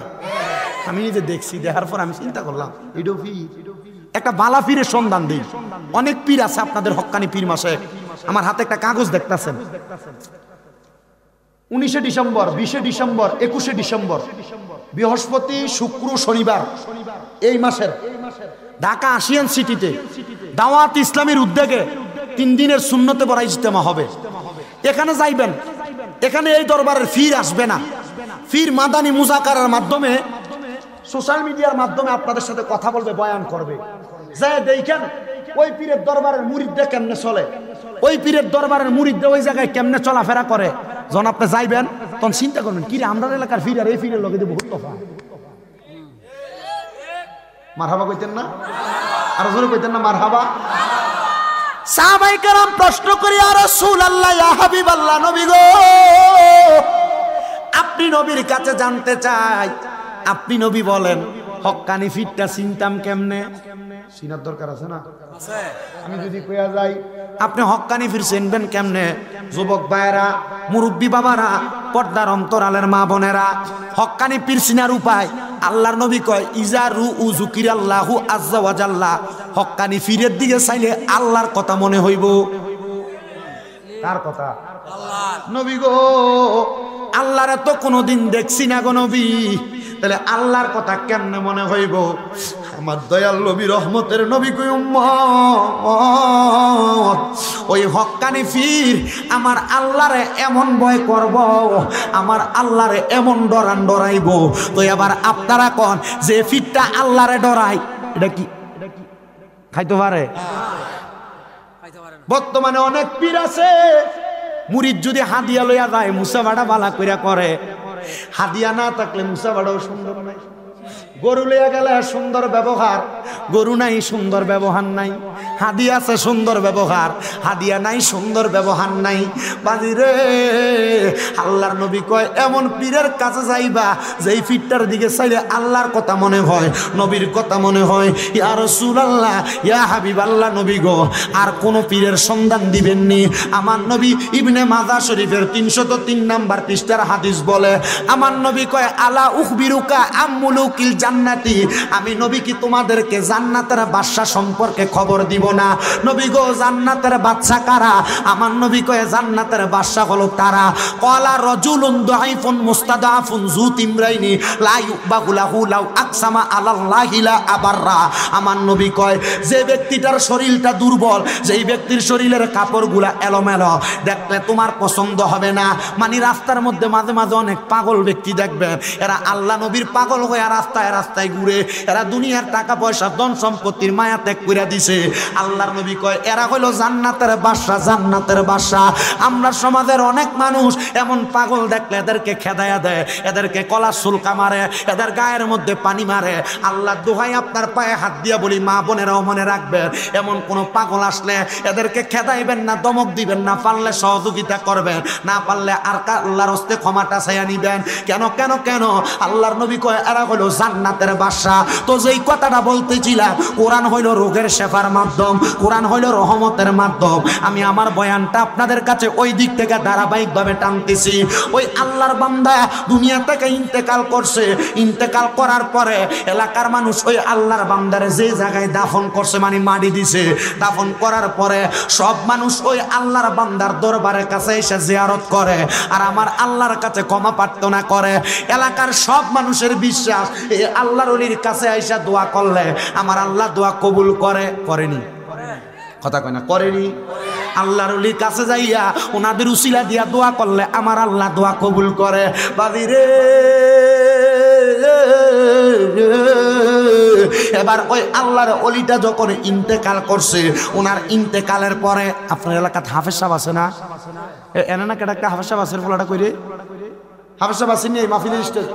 আমি নিজে দেখছি, দেখার পর আমি চিন্তা করলাম এটাও ফির। একটা বালা পীরের সন্ধান দিই। অনেক পীর আছে আপনাদের হক্কানি পীর মাশায়েখ। আমার হাতে একটা কাগজ দেখতেছেন, 19 ডিসেম্বর, 20 ডিসেম্বর, 21 ডিসেম্বর, বৃহস্পতি, শুক্র, শনিবার এই মাসের ঢাকা আসিয়ান সিটিতে দাওয়াত ইসলামের উদ্যোগে 3 দিনের সুন্নতে বড় ইজতেমা হবে। এখানে যাইবেন, এখানে এই দরবারের ফির আসবে না। ফির মাদানী মুজাকারার মাধ্যমে, সোশ্যাল মিডিয়ার মাধ্যমে আপনাদের সাথে কথা বলবে, বয়ান করবে। যায় দেখেন ওই পীরের দরবারের মুরিদরা কেমনে চলে, ওই পীরের দরবারের মুরিদরা ওই জায়গায় কেমনে চলাফেরা করে। যখন আপনি যাইবেন তখন চিন্তা করবেন কি রে, আমরা এলাকার ফির আর এই ফিরের লগে বহুত তফাৎ। মারহাবা কইতেন না? আর জোরে কইতেন না মারহাবা? সাহাবায়ে কেরাম প্রশ্ন করি, ইয়া রাসূলুল্লাহ, ইয়া হাবিবাল্লাহ, নবী গো, আপনি নবীর কাছে জানতে চাই, আপনি নবী বলেন হক্কানি ফিরটা চিনতাম কেমনে? চিনার দরকার আছে না? আমি যদি কইয়া যাই আপনি হক্কানি ফির চিনবেন কেমনে? যুবক ভাইয়েরা, মুরব্বী বাবারা, পর্দার অন্তরালের মা বোনেরা, হক্কানি পীর চিনার উপায় আল্লাহর নবী কয় ইজারু উযুকিরাল্লাহু আযজা ওয়া জাল্লা, হক্কানি ফিরের দিকে চাইলে আল্লাহর কথা মনে হইব। কার কথা? আল্লাহ। নবী গো, আল্লাহরে তো কোনোদিন দেখছি না গো নবী, তাহলে আল্লাহর কথা কেমনে মনে হইব? আমার দয়াল নবী, রহমতের নবী কই উম্মত, ওই হক্কানি ফির আমার আল্লাহরে এমন ভয় করব, আমার আল্লাহরে এমন ডরাইব। তো এবার আপনারা কোন যে ফিরটা আল্লাহরে ডরাই, এটা কি খাইতে পারে? বর্তমানে অনেক পীর আছে, মুরিদ যদি হাদিয়া লইয়া যায় মুসাফাটা বালা কইরা করে, হাদিয়া না থাকলে মুসাফাটাও সুন্দর নাই। গরু লইয়া গেলে সুন্দর ব্যবহার, গরু নাই সুন্দর ব্যবহার নাই। হাদিয়া আছে সুন্দর ব্যবহার, হাদিয়া নাই সুন্দর ব্যবহার নাই। বাজি রে, আল্লাহর নবী কয় এমন পীরের কাছে যাইবা যেই পীরটার দিকে চাইলে আল্লাহর কথা মনে হয়, নবীর কথা মনে হয়। ইয়া রাসূলুল্লাহ, ইয়া হাবিবাল্লাহ, নবী গো, আর কোন পীরের সন্ধান দিবেননি। আমার নবী ইবনে মাজাহ শরীফের 303 নাম্বার পৃষ্ঠার হাদিস বলে, আমার নবী কয় আলা উখবিরুকা আমুলুকিল জান্নাতি, আমি নবী কি তোমাদেরকে জান্নাতের বাদশা সম্পর্কে খবর দিব না? নবী গো, জান্নাতের বাদশা কারা? আমার নবী কয় জান্নাতের বাদশা হলো তারা। ক্বালা রাজুলুন দাঈফুন মুস্তাদাফুন যু তিমরাইনি লা ইউবাহু লাহু লাউ আকসামা আলাল্লাহি লা আবাররা। আমার নবী কয় যে ব্যক্তিটার শরীরটা দুর্বল, যেই ব্যক্তির শরীরের কাপড়গুলা এলোমেলো, দেখলে তোমার পছন্দ হবে না। মানে রাস্তার মধ্যে মাঝে মাঝে অনেক পাগল ব্যক্তি দেখবেন, এরা আল্লাহ নবীর পাগল হয়ে রাস্তায় রাস্তায় ঘুরে, এরা দুনিয়ার টাকা পয়সা ধন সম্পত্তির মায়া ত্যাগ করে দিছে। আল্লাহর নবী কয় এরা হইল জান্নাতের বাদশা, জান্নাতের বাদশা। আমরা সমাজের অনেক মানুষ এমন পাগল দেখলে এদেরকে খেদায়া দেয়, এদেরকে কলা সুলকা মারে, এদের গায়ের মধ্যে পানি মারে। আল্লাহ দোহাই আপনার পায়ে হাত দিয়া বলি, মা বোনেরাও মনে রাখবেন, এমন কোন পাগল আসলে এদেরকে খেদাইবেন না, দমক দিবেন না, পারলে সহযোগিতা করবেন, না পারলে আর আল্লাহর হস্তে ক্ষমাটা চাইয়া নিবেন। কেন কেন কেন? আল্লাহর নবী কয় এরা হইল জান্নাতের বাদশা। তো যেই কথাটা বলতেছিলাম, কোরআন হইল রোগের শেফার মাধ্যম। মাধ্যম, কোরআন হইল রহমতের মাধ্যম। আমি আমার বয়ানটা আপনাদের কাছে ওই দিক থেকে ধারাবাহিকভাবে টানতেছি। ওই আল্লাহর বান্দা দুনিয়া থেকে ইন্তেকাল করছে, ইন্তেকাল করার পরে এলাকার মানুষ ওই আল্লাহর বান্দারে যে জায়গায় দাফন করছে মানে মাটি দিছে, দাফন করার পরে সব মানুষ ওই আল্লাহর বান্দার দরবারের কাছে এসে জিয়ারত করে আর আমার আল্লাহর কাছে ক্ষমা প্রার্থনা করে। এলাকার সব মানুষের বিশ্বাস এই আল্লাহর ওলির কাছে আইসা দোয়া করলে আমার আল্লাহ দোয়া কবুল করে। করেনি? কথা কয় না, করেনি? আল্লাহর ওলির কাছে যাইয়া ওনাদের উসিলা দিয়া দোয়া করলে আমার আল্লাহ দোয়া কবুল করে। বাবি রে, এবার ওই আল্লাহর ওলিটা যখন ইন্তেকাল করছে, ওনার ইন্তেকালের পরে আপনার এলাকাতে হাফেজ সাহেব আছে না? এনে না কেটা একটা হাফেজ সাহেব আছে, বলাটা কইরে হাফেজ সাহেব আসেনি এই মাহফিলের স্টেজ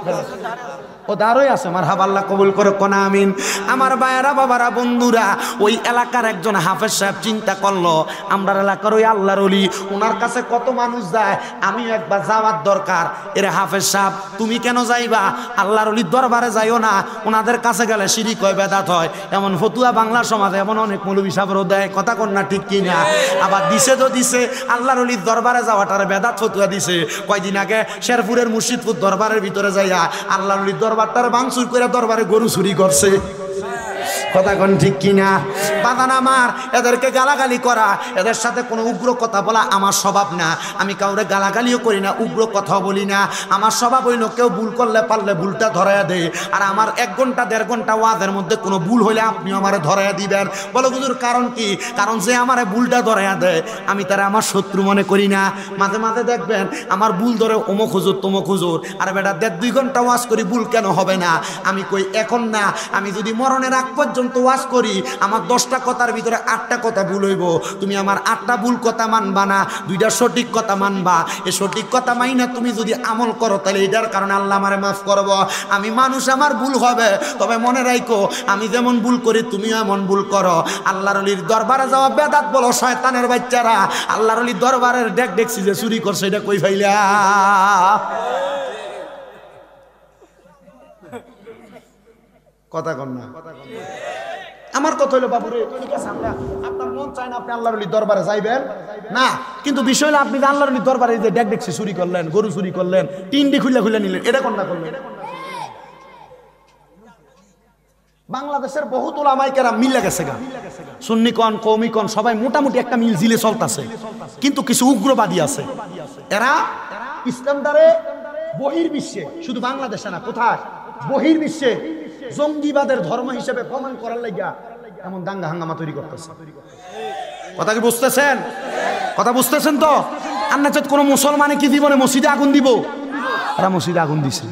ও দাঁড়ই আছে। আমার হাব আল্লাহ কবুল করে কোনা আমিন। আমার ভাইয়েরা, বাবারা, বন্ধুরা, ওই এলাকার একজন হাফেজ সাহেব চিন্তা করলো আমরা এলাকার ওই আল্লাহর ওলি, ওনার কাছে কত মানুষ যায়, আমিও একবার যাওয়ার দরকার। এরে হাফেজ সাহেব তুমি কেন যাইবা? আল্লাহর ওলির দরবারে যাইও না, ওনাদের কাছে গেলে শিরিক হয়, বেদাত হয়। এমন ফতুয়া বাংলা সমাজে এমন অনেক মৌলবী সাহেবও দেয়, কথা কন না ঠিক কিনা? আবার দিছে তো দিছে, আল্লাহর ওলির দরবারে যাওয়াটার বেদাত ফতুয়া দিছে। কয়দিন আগে শেরপুরের মুর্শিদপুর দরবারের ভিতরে যাইয়া আল্লাহর ওলির দরবারটার ভাঙচুর করে দরবারে গরু চুরি করছে। কথা কোন ঠিক কিনা? বাদান আমার এদেরকে গালাগালি করা, এদের সাথে কোনো উগ্র কথা বলা আমার স্বভাব না। আমি কাউরে গালাগালিও করি না, উগ্র কথাও বলি না। আমার স্বভাব হইল কেউ ভুল করলে পারলে ভুলটা ধরাইয়া দেয়। আর আমার 1 ঘন্টা 1.5 ঘন্টা ওয়াজের মধ্যে কোনো ভুল হইলে আপনিও আমারে ধরাইয়া দিবেন। বলো হুজুর কারণ কি? কারণ যে আমারে ভুলটা ধরাইয়া দেয় আমি তারা আমার শত্রু মনে করি না। মাঝে মাঝে দেখবেন আমার ভুল ধরে অমুক হুজুর তমুক হুজুর, আর বেটা 1.5-2 ঘন্টা ওয়াজ করি, ভুল কেন হবে না? আমি কই এখন না, আমি যদি মরণের আগ পর্যন্ত ওয়াজ করি আমার 10টা কথার ভিতরে 8টা কথা ভুল হইব, তুমি আমার 8টা ভুল কথা মানবা না, 2টা সঠিক কথা মানবা। এই সঠিক কথা মাইনা তুমি যদি আমল করো তাহলে এটার কারণে আল্লাহ আমারে মাফ করব। আমি মানুষ, আমার ভুল হবে, তবে মনে রাখো আমি যেমন ভুল করি তুমিও এমন ভুল করো। আল্লাহর ওলির দরবারে যাওয়া বেদাত বলো শয়তানের বাচ্চারা। আল্লাহর ওলির দরবারের দেখছি যে চুরি করছে, এটা কই ফাইলা? কথা কন না। আমার কথা হইলো বাবুরে ঠিক আছে, আপনার মন চায় না আপনি আল্লাহর ওলির দরবারে যাইবেন না, কিন্তু বিষয় হলো আপনি আল্লাহর ওলির দরবারে যে দেখছি চুরি করলেন, গরু চুরি করলেন, টিন্ডি খুলে খুলে নিলেন, এটা কোনটা করলেন? বাংলাদেশের বহুত ওলামায়ে কেরাম মিলে গেছে গা, সুন্নি কোন কওমি কোন সবাই মোটামুটি একটা মিল জিলে চলতেছে। কিন্তু কিছু উগ্রবাদী আছে, এরা ইসলামদারে বহির্বিশ্বে, শুধু বাংলাদেশে না, কোথায় বহির্বিশ্বে জঙ্গিবাদের ধর্ম হিসেবে প্রমাণ করার লাগিয়া এমন দাঙ্গা হাঙ্গামা তৈরি করতেছে। কথা কি বুঝতেছেন? কথা বুঝতেছেন তো? আর না কোন মুসলমানে কি জীবনে মসজিদে আগুন দিব? এরা মসজিদে আগুন দিছে।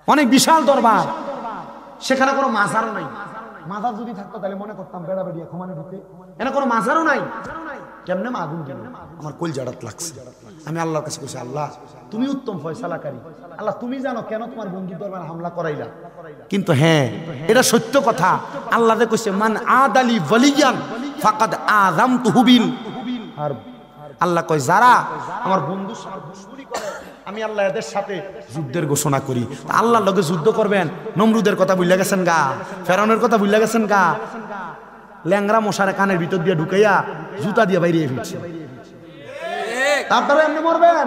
অনেক বিশাল দরবার, সেখানে কোনো মাজারও নাই। মাজার যদি থাকতো তাহলে মনে করতাম বেড়া বেড়িয়া ক্ষমানে ঢুকে, এখানে কোনো মাজারও নাই। কেমনে আগুন দিল? আমার কলজাড়াত লাগছে। আমি আল্লাহর কাছে কইছি, আল্লাহ তুমি উত্তম ফয়সালাকারী, আল্লাহ তুমি জানো কেন তোমার বন্ধুর দরবারে হামলা করাইলা। কিন্তু হ্যাঁ, এটা সত্য কথা। আল্লাহ কইছে মান আদালি ওয়ালিয়ান ফাকাদ আযামতুহু বিল হারব। আল্লাহ কয় যারা আমার বন্ধুর সাথে দুশমনি করে আমি আল্লাহ এদের সাথে যুদ্ধের ঘোষণা করি। আল্লাহর লগে যুদ্ধ করবেন? নমরুদের কথা ভুলে গেছেন গা, ফেরাউনের কথা ভুলে গেছেন গা। ল্যাংরা মশারে কানের ভিতর দিয়ে ঢুকাইয়া জুতা দিয়ে বাইরে ফিরছে। তারপরে এমনি মরবেন?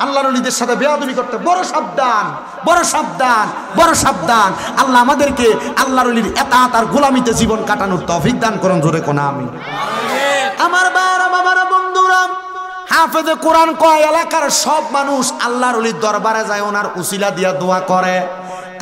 আল্লাহর ওলিদের সাথে বেয়াদবি করতে বড় সাবধান, বড় সাবধান, বড় সাবধান। আল্লাহ আমাদেরকে আল্লাহর ওলির ইতাআত আর গোলামিতে জীবন কাটানোর তৌফিক দান করুন। জোরে কোন আমিন। আমার বাবা, বাবারা, বন্ধুরা, হাফেজে কোরআন কয় এলাকার সব মানুষ আল্লাহর ওলির দরবারে যায়, ওনার উসিলা দিয়া দোয়া করে।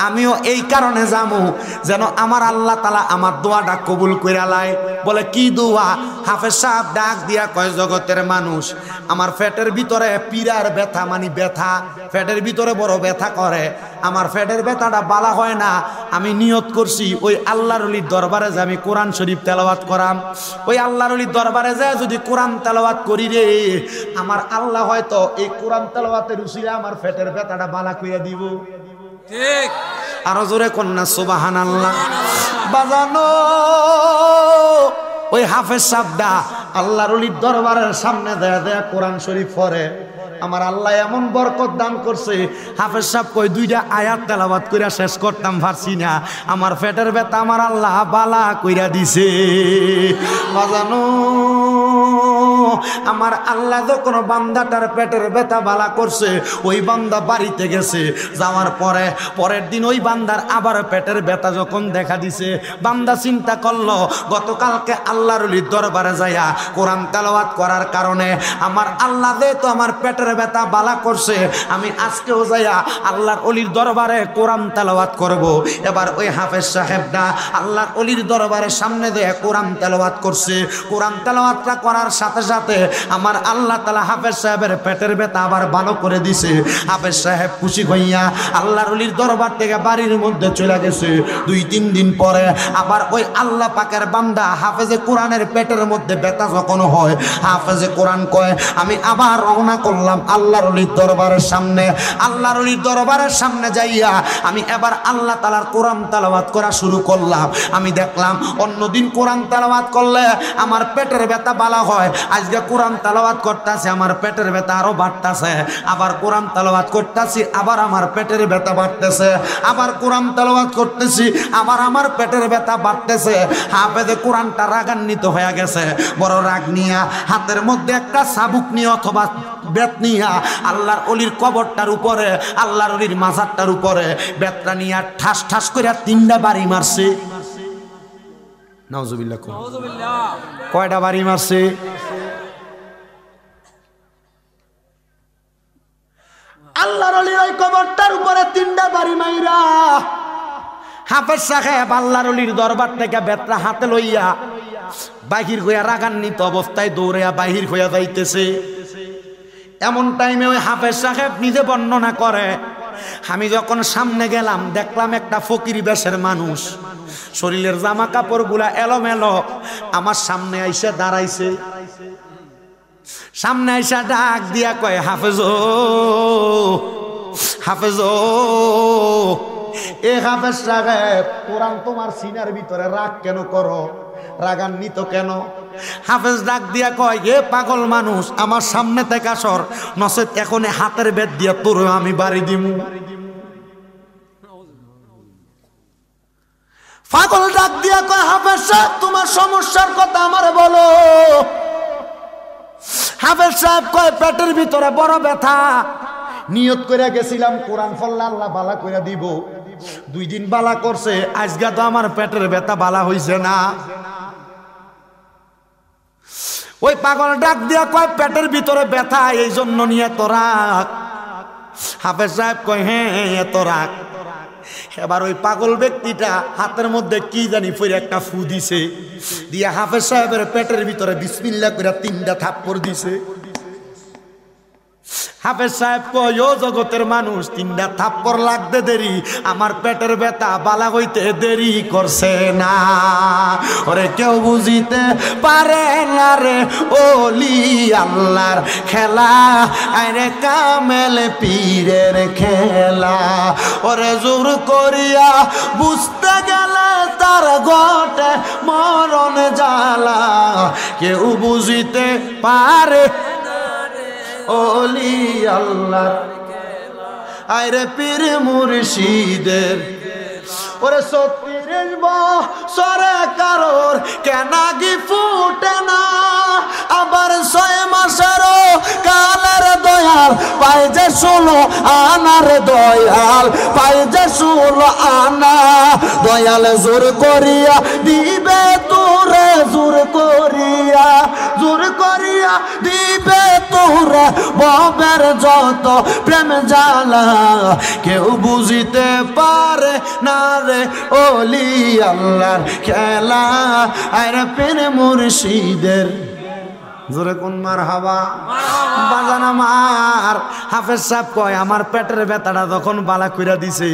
আমিও এই কারণে যাবো যেন আমার আল্লাহ তাআলা আমার দোয়াটা কবুল কইরা লাই। বলে কি দোয়া? হাফেজ সাহেব ডাক দিয়া কয় জগতের মানুষ, আমার পেটের ভিতরে পীড়ার ব্যথা, মানে ব্যথা, পেটের ভিতরে বড় ব্যথা করে, আমার পেটের ব্যথাটা বালা হয় না। আমি নিয়ত করছি ওই আল্লাহর ওলির দরবারে যে আমি কোরআন শরীফ তেলাওয়াত করাম। ওই আল্লাহর ওলির দরবারে যায় যদি কোরআন তেলাওয়াত করি রে, আমার আল্লাহ হয়তো এই কোরআন তেলাওয়াতের উসিলা আমার পেটের ব্যথাটা বালা কইরা দিব। ঠিক, আরো জোরে কন্যা সুবহানাল্লাহ। বাজানো ওই হাফেজ সাহেবদা আল্লাহর ওলির দরবারের সামনে দেয়া দেয়া কোরআন শরীফ পড়ে। আমার আল্লাহ এমন বরকত দান করছে, হাফেজ সাহেব কই দুইটা আয়াত তেলাওয়াত কইরা শেষ করতাম পারছি না, আমার পেটের ব্যথা আমার আল্লাহ বালা কইরা দিছে। বাজানো আমার আল্লাহ যখন বান্দাটার পেটের ব্যথা বালা করছে, ওই বান্দা বাড়িতে গেছে, যাওয়ার পরে পরের দিন ওই বান্দার আবার পেটের ব্যথা যখন দেখা দিছে, বান্দা চিন্তা করলো গতকালকে আল্লাহর ওলির দরবারে যাইয়া কোরআন তেলাওয়াত করার কারণে আমার আল্লাহ যেহেতু আমার পেটের ব্যথা বালা করছে, আমি আজকেও যাইয়া আল্লাহর ওলির দরবারে কোরআন তেলাওয়াত করব। এবার ওই হাফেজ সাহেবটা আল্লাহর ওলির দরবারের সামনে দিয়ে কোরআন তেলাওয়াত করছে। কোরআন তেলাওয়াতটা করার সাথে সাথে আমার আল্লাহ তাআলা হাফেজ সাহেবের পেটের ব্যথা আবার ভালো করে দিছে। হাফেজ সাহেব খুশি হইয়া আল্লাহর ওলির দরবার থেকে বাড়ির মধ্যে চলে গেছে। 2-3 দিন পরে আবার ওই আল্লাহ পাকের বান্দা হাফেজে কোরআনের পেটের মধ্যে ব্যথা যখন হয়, হাফেজে কোরআন কয় আমি আবার রওনা করলাম আল্লাহর ওলির দরবারের সামনে। আল্লাহর ওলির দরবারের সামনে যাইয়া আমি এবার আল্লাহ তাআলার কোরআন তেলাওয়াত করা শুরু করলাম। আমি দেখলাম অন্যদিন কোরআন তেলাওয়াত করলে আমার পেটের ব্যথা ভালো হয়, আজকে কোরআন তেলাওয়াত করতেছি আমার পেটের ব্যথা আরো বাড়তেছে। আবার কোরআন তেলাওয়াত করতেছি আবার আমার পেটের ব্যথা বাড়তেছে। আবার কোরআন তেলাওয়াত করতেছি আবার আমার পেটের ব্যথা বাড়তেছে। হাফেজে কোরআনটা রাগান্বিত হয়ে গেছে, বড় রাগ নিয়া হাতের মধ্যে একটা চাবুক নিয়ে অথবা বেত নিয়া আল্লাহর ওলির কবরটার উপরে, আল্লাহর ওলির মাজারটার উপরে বেতটা নিয়া ঠাস ঠাস করে 3টা বাড়ি মারছে। নাউজুবিল্লাহ। কয়টা বাড়ি মারছে? আল্লাহর ওলির ওই কবরটার উপরে 3টা বাড়ি মাইরা হাফেজ সাহেব আল্লাহর ওলির দরবার থেকে বেতরা হাতে লইয়া বাহির হইয়া রাগান্বিত অবস্থায় দৌড়িয়া বাহির হইয়া যাইতেছে। এমন টাইমে ওই হাফেজ সাহেব নিজে বর্ণনা করে, আমি যখন সামনে গেলাম দেখলাম একটা ফকির বেশের মানুষ, শরীরের জামা কাপড় গুলা এলোমেলো, আমার সামনে আইসা দাঁড়াইছে। সামনে আইসা ডাক দিয়া কয় হাফেজ ও, হাফেজ ও। এ হাফেজ সাহেব কোরআন তোমার সিনার ভিতরে রাগ কেন করো, রাগান্বিত কেন? হাফেজ ডাক দিয়া কয় এ পাগল মানুষ, আমার সামনে থেকে সর, নচেত এখন হাতের বেত দিয়া তোর আমি বাড়ি দিমু। পাগল ডাক দিয়া কয় হাফেজ সাহেব তোমার সমস্যার কথা আমারে বলো। হাফেজ সাহেব কয় পেটের ভিতরে বড় ব্যথা, নিয়ত করে গেছিলাম কোরআন পড়লে আল্লাহ বালা করে দিব, 2 দিন বালা করছে, আজকে তো আমার পেটের ব্যথা বালা হইছে না। ওই পাগল ডাক দিয়া কয় পেটের ভিতরে ব্যথা এই জন্য নিয়ে এত রাগ। হাফেজ সাহেব কয় হ্যাঁ এত রাগ। এবার ওই পাগল ব্যক্তিটা হাতের মধ্যে কি জানি ফিরে একটা ফু দিছে, দিয়ে হাফেজ সাহেবের পেটের ভিতরে বিসমিল্লাহ করে 3টা থাপ্পড় দিছে। হাফেজ সাহেব কয় ও জগতের মানুষ, 3টা থাপ্পড় লাগতে দেরি, আমার পেটের ব্যথা বালা হইতে দেরি করছে না। ওরে কেউ বুঝিতে পারে না রে ওলি আল্লাহর খেলা, আরে কামেল পীরের খেলা। ওরে জোর করিয়া বুঝতে গেলে তার ঘটে মরণ জ্বালা, কেউ বুঝিতে পারে ওলি আল্লাহ আরে পীর মুর্শিদের। ওরে 36 বছরে কারোর কেনাগি ফুটে না, আবার 6 মাসেরও কালের দয়াল পাই যে 16 আনার দয়াল পাই যে 16 আনা। দয়াল জোর করিয়া দিবে তোরে, জোর করিয়া দিবে তোরে ববের যত প্রেম জ্বালা, কেউ বুঝিতে পারে না রে ওলি আল্লাহর খেলা, আরে পীর মুর্শিদের। জোরে কোন মারহাবা বাজান আমার। হাফেজ সাহেব কয় আমার পেটের ব্যথাটা যখন বালা কইরা দিছে,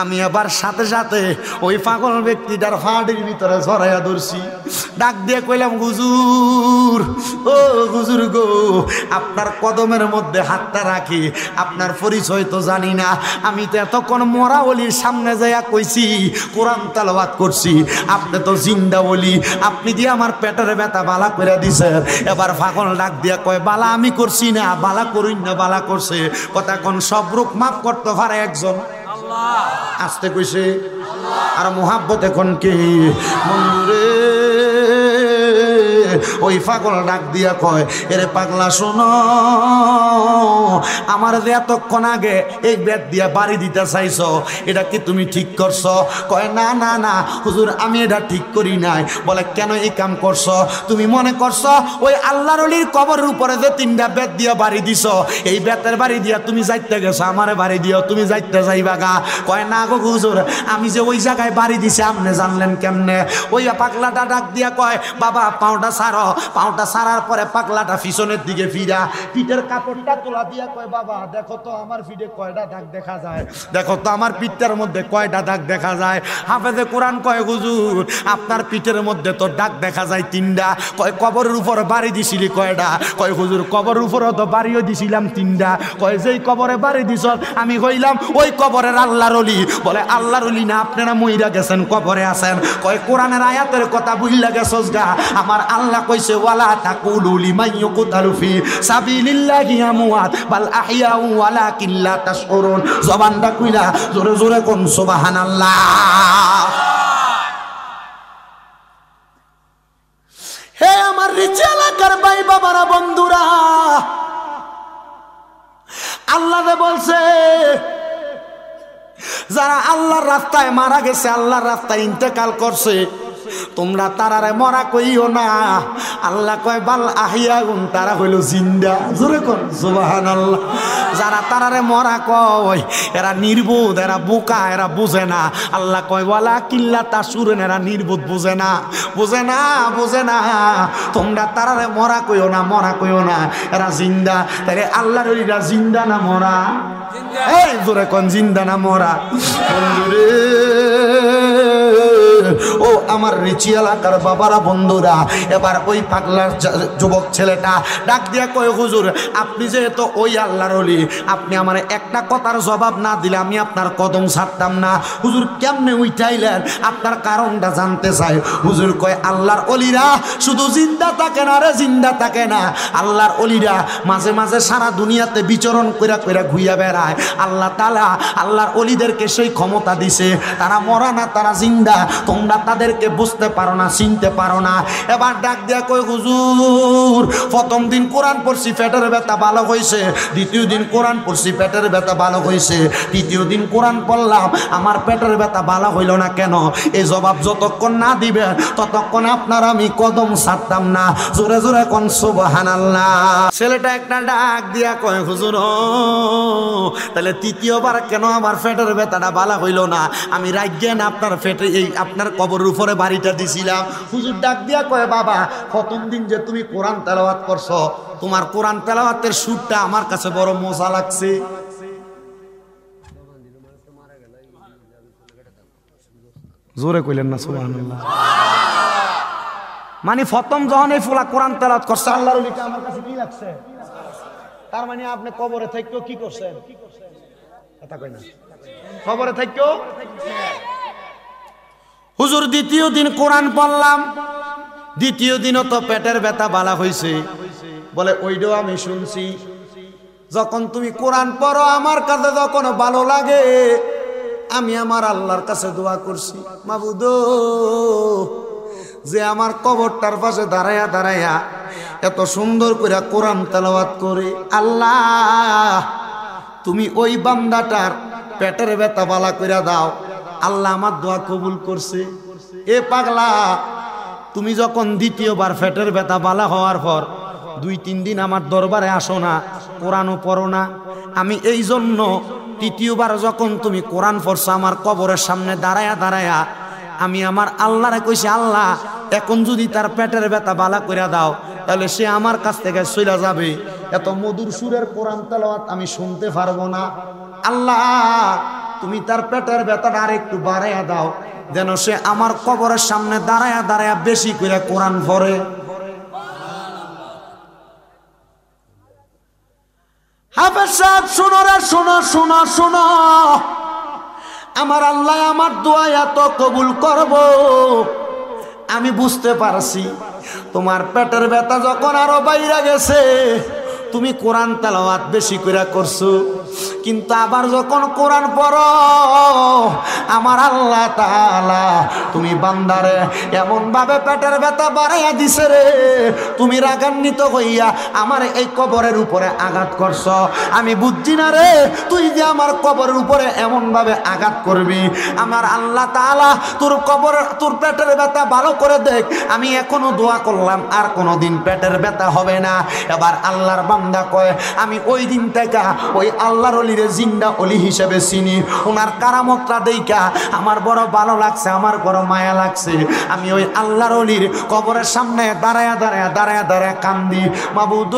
আমি আবার সাথে সাথে ওই পাগল ব্যক্তিটার ফাঁড়ির ভিতরে জড়াইয়া ধরছি। ডাক দিয়ে কইলাম হুজুর, ও হুজুর গো, আপনার কদমের মধ্যে হাতটা রাখি, আপনার পরিচয় তো জানি না, আমি তো এতক্ষণ মরা ওলির সামনে যাইয়া কইছি কোরআন তেলাওয়াত করছি, আপনি তো জিন্দা ওলি, আপনি দিয়ে আমার পেটের ব্যথা বালা কইরা দিছেন, এবার পাগল ডাক দিয়া কয় বালা আমি করছি না, বালা করি না, বালা করছে। কথা কোন সব রূপ মাফ করতে পারে একজন আল্লাহ। আসতে কইছে আর মোহাব্বত এখন কি বন্ধুরে। ওই পাগল ডাক দিয়া কয় এরে পাগলা শোনো, আমার যে এতক্ষণ আগে এই বেত দিয়া বাড়ি দিতে চাইছো এটা কি তুমি ঠিক করছো? কয় না না না হুজুর আমি এটা ঠিক করি নাই। বলে কেন এই কাম করছো? তুমি মনে করছো ওই আল্লাহর ওলির কবরের উপরে যে 3টা বেত দিয়া বাড়ি দিছো, এই বেতের বাড়ি দিয়া তুমি যাইতে গেছো, আমারে বাড়ি দিও, তুমি যাইতে যাইবা গা। কয় না গো হুজুর আমি যে ওই জায়গায় বাড়ি দিছি আপনি জানলেন কেমনে? ওই পাগলাটা ডাক দিয়া কয় বাবা পাউটা ছাড়ো। পাউটা ছাড়ার পরে পাগলাটা পিছনের দিকে ফিরা পিঠের কাপড়টা তোলা দিয়া কয় বাবা দেখো তো আমার পিঠে কয়টা দাগ দেখা যায়, দেখো তো আমার পিঠটার মধ্যে কয়টা দাগ দেখা যায়। হাফেজে কোরআন কয় হুজুর আপনার পিঠের মধ্যে তো দাগ দেখা যায় 3টা। কয় কবরের উপর বাড়ি দিছিলি কয়টা? কয় হুজুর কবরের উপরে তো বাড়িও দিছিলাম 3টা। কয় যেই কবরে বাড়ি দিছ আমি হইলাম ওই কবরের আল্লাহর ওলি। বলে আল্লাহর ওলি না আপনারা মইরা গেছেন কবরে আছেন। কয় কোরআনের আয়াতের কথা বুঝলা গেছস গা? আমার আল্লাহ কইছে ওয়ালা তাকুলু লিমান ইউকতালু ফি সাবিলিল্লাহি আমওয়াত বাল আহইয়াউ ওয়ালাকিন লা তাশউরুন। জবানটা কইলা জোরে জোরে কোন সুবহানাল্লাহ। হে আমার রিচে এলাকার ভাই বাবারা বন্ধুরা, আল্লাহ বলছে যারা আল্লাহর রাস্তায় মারা গেছে, আল্লাহর রাস্তায় ইন্তেকাল করছে, তোমরা তারারে মরা কইও না। আল্লাহ কয় বাল আহিয়াগুন, তারা হইল জিন্দা। জোরে কোন সুবহানাল্লাহ। যারা তারারে মরা কয় এরা নির্বোধ, এরা বোকা, এরা বুঝে না। আল্লাহ কয় ওয়ালা কিল্লা তাসুরেন, এরা নির্বোধ, বুঝে না, বুঝে না, বুঝে না। তোমরা তারারে মরা কইও না, মরা কইও না, এরা জিন্দা। তাহলে আল্লাহর ওলিরা জিন্দা না মরা? এই জোরে কোন জিন্দা না মরা? বন্ধুরে ও আমার রিচি এলাকার বাবারা বন্ধুরা, এবার ওই পাগলার যুবক ছেলেটা ডাক দিয়া কয় হুজুর আপনি যেহেতু ওই আল্লাহর ওলি, আপনি আমার একটা কথার জবাব না দিলে আমি আপনার কদম ছাড়তাম না। হুজুর কেমনে উঠাইলেন? আপনার কারণটা জানতে চাই। হুজুর কয় আল্লাহর ওলিরা শুধু জিন্দা থাকে না রে, জিন্দা থাকে না। আল্লাহর ওলিরা মাঝে মাঝে সারা দুনিয়াতে বিচরণ কইরা কইরা ঘুইয়া বেড়ায়। আল্লাহ তাআলা আল্লাহর ওলিদেরকে সেই ক্ষমতা দিছে, তারা মরা না, তারা জিন্দা। তোমরা তাদেরকে বুঝতে পারো না, চিনতে পারো না। এবার ডাক দিয়া কই হুজুর প্রথম দিন কোরআন পড়ছি পেটের ব্যথা ভালো হয়েছে, দ্বিতীয় দিন কোরআন পড়ছি পেটের ব্যথা ভালো হয়েছে, তৃতীয় দিন কোরআন পড়লাম আমার পেটের ব্যথা ভালো হইল না কেন? এই জবাব যতক্ষণ না দিবেন ততক্ষণ আপনার আমি কদম ছাড়তাম না। জোরে জোরে কোন সুবহানাল্লাহ। ছেলেটা একটা ডাক দিয়া কয় হুজুর তাহলে তৃতীয়বার কেন আমার পেটের ব্যথাটা ভালো হইল না? আমি রাজ্ঞেন আপনার পেটে এই আপনার কবরের উপরে বাড়িটা দিছিলাম। হুজুর ডাক দিয়া কয় বাবা প্রথম দিন যে তুমি কোরআন তেলাওয়াত করছো, তোমার কোরআন তেলাওয়াতের সুরটা আমার কাছে বড় মজা লাগছে। জোরে কইলেন না সুবহানাল্লাহ। মানে প্রথম যখন এই ফুলা কোরআন তেলাওয়াত করছে আল্লাহর ওলিটা আমার কাছে কি লাগছে? তার মানে আপনি কবরে থেকেও কি করছেন? কথা কই না, কবরে থেকেও। হুজুর দ্বিতীয় দিন কোরআন পড়লাম, দ্বিতীয় দিনও তো পেটের ব্যথা ভালো হয়েছে। বলে ওইটাও আমি শুনছি, যখন তুমি কোরআন পড়ো আমার কাছে যখন ভালো লাগে আমি আমার আল্লাহর কাছে দোয়া করছি, মাবুদ যে আমার কবরটার পাশে দাঁড়ায়া দাঁড়ায়া এত সুন্দর করে কোরআন তেলাওয়াত করে, আল্লাহ তুমি ওই বান্দাটার পেটের ব্যথা ভালো করে দাও। আল্লাহ আমার দোয়া কবুল করছে। এ পাগলা তুমি যখন দ্বিতীয়বার পেটের ব্যথা ভালো হওয়ার পর 2-3 দিন আমার দরবারে আসো না, কোরআনও পড়ো না, আমি এই জন্য তৃতীয়বার যখন তুমি কোরআন পড়ছো আমার কবরের সামনে দাঁড়ায়া দাঁড়ায়া আমি আমার আল্লাহরে কইছি আল্লাহ এখন যদি তার পেটের ব্যথা ভালো করে দাও তাহলে সে আমার কাছ থেকে চলে যাবে, এত মধুর সুরের কোরআন তেলাওয়াত আমি শুনতে পারবো না। আল্লাহ তুমি তার পেটের ব্যথাটা আর একটু বাড়াইয়া দাও যেন সে আমার কবরের সামনে দাঁড়ায়া দাঁড়ায়া বেশি করে কোরআন পড়ে। হাফেজ সাহেব শোনো রে, শোনো শোনো শোনো, আমার আল্লাহ আমার দোয়া এত কবুল করব, আমি বুঝতে পারছি তোমার পেটের ব্যথা যখন আরো বাইরে গেছে তুমি কোরআন তেলাওয়াত বেশি করে করছো, কিন্তু আবার যখন কোরআন পড়ো আমার আল্লাহ তাআলা তুমি বান্দারে এমন ভাবে পেটের ব্যথা বাড়াইয়া দিছে রে, তুমি রাগান্বিত হইয়া আমার এই কবরের উপরে আঘাত করছ। আমি বুঝছি না রে তুই যে আমার কবরের উপরে এমন ভাবে আঘাত করবি। আমার আল্লাহ তাআলা তোর কবর তোর পেটের ব্যথা ভালো করে দেখ। আমি এখনো দোয়া করলাম আর কোনোদিন পেটের ব্যথা হবে না। এবার আল্লাহর বান্দা কয় আমি ওই দিন থেকে ওই আল্লাহর অলিরে জিন্দা অলি হিসেবে চিনি। ওনার কারামতটা দেখা আমার বড় ভালো লাগছে, আমার বড় মায়া লাগছে। আমি ওই আল্লাহর অলির কবরের সামনে দাঁড়ায়া দাঁড়ায়া দাঁড়ায়া দাঁড়ায়া কান্দি, মাবুদ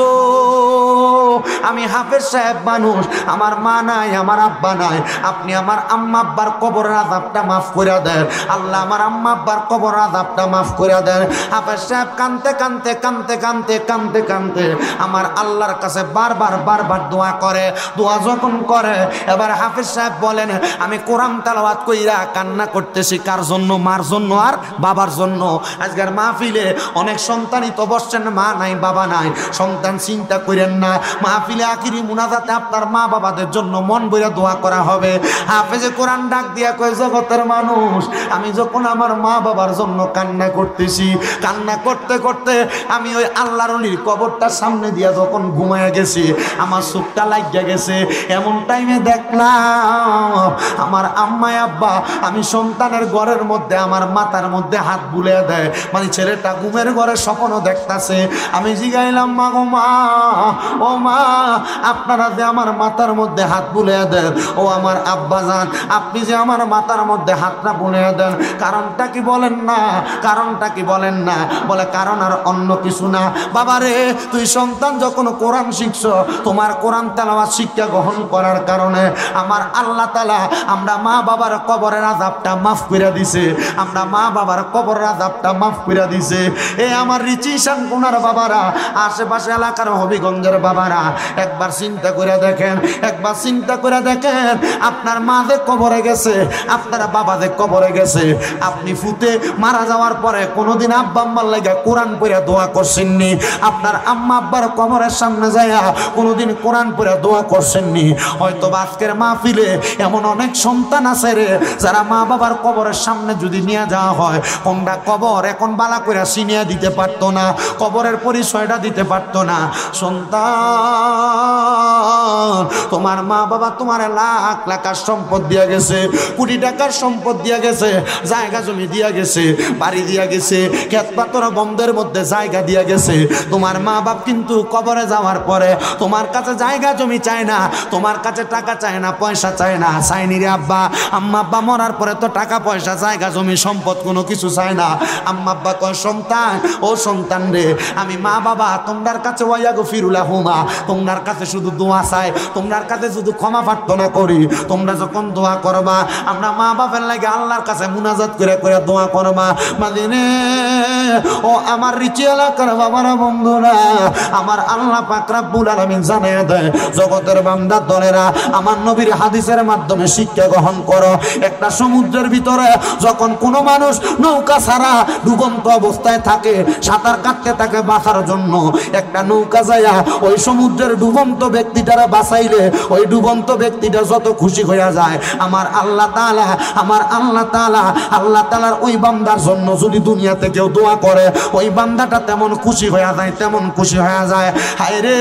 আমি হাফেজ সাহেব মানুষ, আমার মা নাই আমার আব্বা নাই, আপনি আমার আম্মা আব্বার কবরের আযাবটা মাফ করে দেন। আল্লাহ আমার আম্মা আব্বার কবরের আযাবটা মাফ করে দেন। হাফেজ সাহেব কানতে কানতে কানতে কানতে কানতে কানতে আমার আল্লাহর কাছে বারবার বারবার দোয়া করে। দোয়া যখন করে এবার হাফেজ সাহেব বলেন আমি কোরআন তেলাওয়াত কইরা কান্না করতেছি কার জন্য? মার জন্য আর বাবার জন্য। আজকের মাহফিলে অনেক সন্তানই তো বসছেন, মা নাই বাবা নাই। সন্তান চিন্তা করেন না, মাহফিলে আখিরি মুনাজাতে আপনার মা বাবাদের জন্য মন বইরা দোয়া করা হবে। হাফেজে কোরআন ডাক দিয়া কয় জগতের মানুষ আমি যখন আমার মা বাবার জন্য কান্না করতেছি, কান্না করতে করতে আমি ওই আল্লাহর ওলির কবরটার সামনে দিয়া যখন ঘুমায়া গেছি আমার চোখটা লাগিয়া গেছে। এমন টাইমে দেখলাম আমার আম্মা আব্বা আমি সন্তানের ঘরের মধ্যে আমার মাথার মধ্যে হাত বুলিয়ে দেয়, মানে ছেলেটা ঘুমের ঘরে স্বপ্ন দেখতাছে। আমি জিগাইলাম মা গো মা, ও মা আপনারা যে আমার মাথার মধ্যে হাত বুলিয়ে দেন, ও আমার আব্বা জান আপনি যে আমার মাথার মধ্যে হাতটা বুলিয়ে দেন কারণটা কি বলেন না? কারণটা কি বলেন না? বলে কারণ আর অন্য কিছু না। বাবারে তুই সন্তান যখন কোরআন শিখছ, তোমার কোরআন তেলাওয়াত শিক্ষা গ্রহণ করার কারণে আমার আল্লাহ তাআলা আমরা মা বাবার কবরের আযাবটা মাফ করে দিছে। আমরা মা বাবার কবরের আযাবটা মাফ করে দিছে। এ আমার রিচি শানকুনার বাবারা, আশেপাশে এলাকার হবিগঞ্জের বাবারা একবার চিন্তা করে দেখেন, একবার চিন্তা করে দেখেন আপনার মা যে কবরে গেছে, আপনার বাবা যে কবরে গেছে, আপনি ফুতে মারা যাওয়ার পরে কোনোদিন আব্বা আম্মার লাগা কোরআন পড়ে দোয়া করছেননি? আপনার আম্মা আব্বার কবরের সামনে যাইয়া কোনোদিন কোরআন পড়ে দোয়া করছেননি? হয়তো আজকের মাহফিলে এমন অনেক সন্তান আছে রে যারা মা বাবার কবরের সামনে যদি নিয়ে যাওয়া হয় কোনটা কবর এখন বালা করে চিনিয়ে দিতে পারতো না, কবরের পরিচয়টা দিতে পারতো না। সন্তান তোমার মা বাবা তোমার লাখ লাখ সম্পদ দিয়া গেছে, কোটি টাকার সম্পদ দিয়া গেছে, জায়গা জমি দিয়া গেছে, বাড়ি দিয়া গেছে, ক্ষেত পাতর বন্ধের মধ্যে জায়গা দিয়া গেছে। তোমার মা বাপ কিন্তু কবরে যাওয়ার পরে তোমার কাছে জায়গা জমি চায় না, তোমার কাছে টাকা চায় না, পয়সা চায় না। চায়নি রে আব্বা। আম্মা আব্বা মরার পরে তো টাকা পয়সা জায়গা জমি সম্পদ কোনো কিছু চায় না। আম্মা আব্বা কয় সন্তান, ও সন্তান রে আমি মা বাবা তোমার কাছে ওয়াইয়াগো ফিরুলা হুমা, তোমার কাছে শুধু দোয়া চাই, তোমার কাছে শুধু ক্ষমা প্রার্থনা করি। তোমরা যখন দোয়া করবা আমরা মা বাবার লাগে আল্লাহর কাছে মুনাজাত করে করে দোয়া করবা। মাদিনে ও আমার রিচি এলাকার বাবারা বন্ধুরা, আমার আল্লাহ পাক রব্বুল আলামিন জানিয়ে দেয় জগতের বান্দা দলেরা আমার নবীর হাদিসের মাধ্যমে শিক্ষা গ্রহণ করো। একটা সমুদ্রের ভিতরে যখন কোনো মানুষ নৌকা ছাড়া ডুবন্ত অবস্থায় থাকে, সাঁতার কাটতে থাকে বাঁচার জন্য, একটা নৌকা যায়া ওই সমুদ্রের ডুবন্ত ব্যক্তিটারা বাঁচাইলে ওই ডুবন্ত ব্যক্তিটা যত খুশি হইয়া যায় আমার আল্লাহ তাআলা, আমার আল্লাহ তাআলা, আল্লাহ তাআলার ওই বান্দার জন্য যদি দুনিয়াতে কেউ দোয়া করে ওই বান্দাটা তেমন খুশি হইয়া যায়, তেমন খুশি হইয়া যায়। হায় রে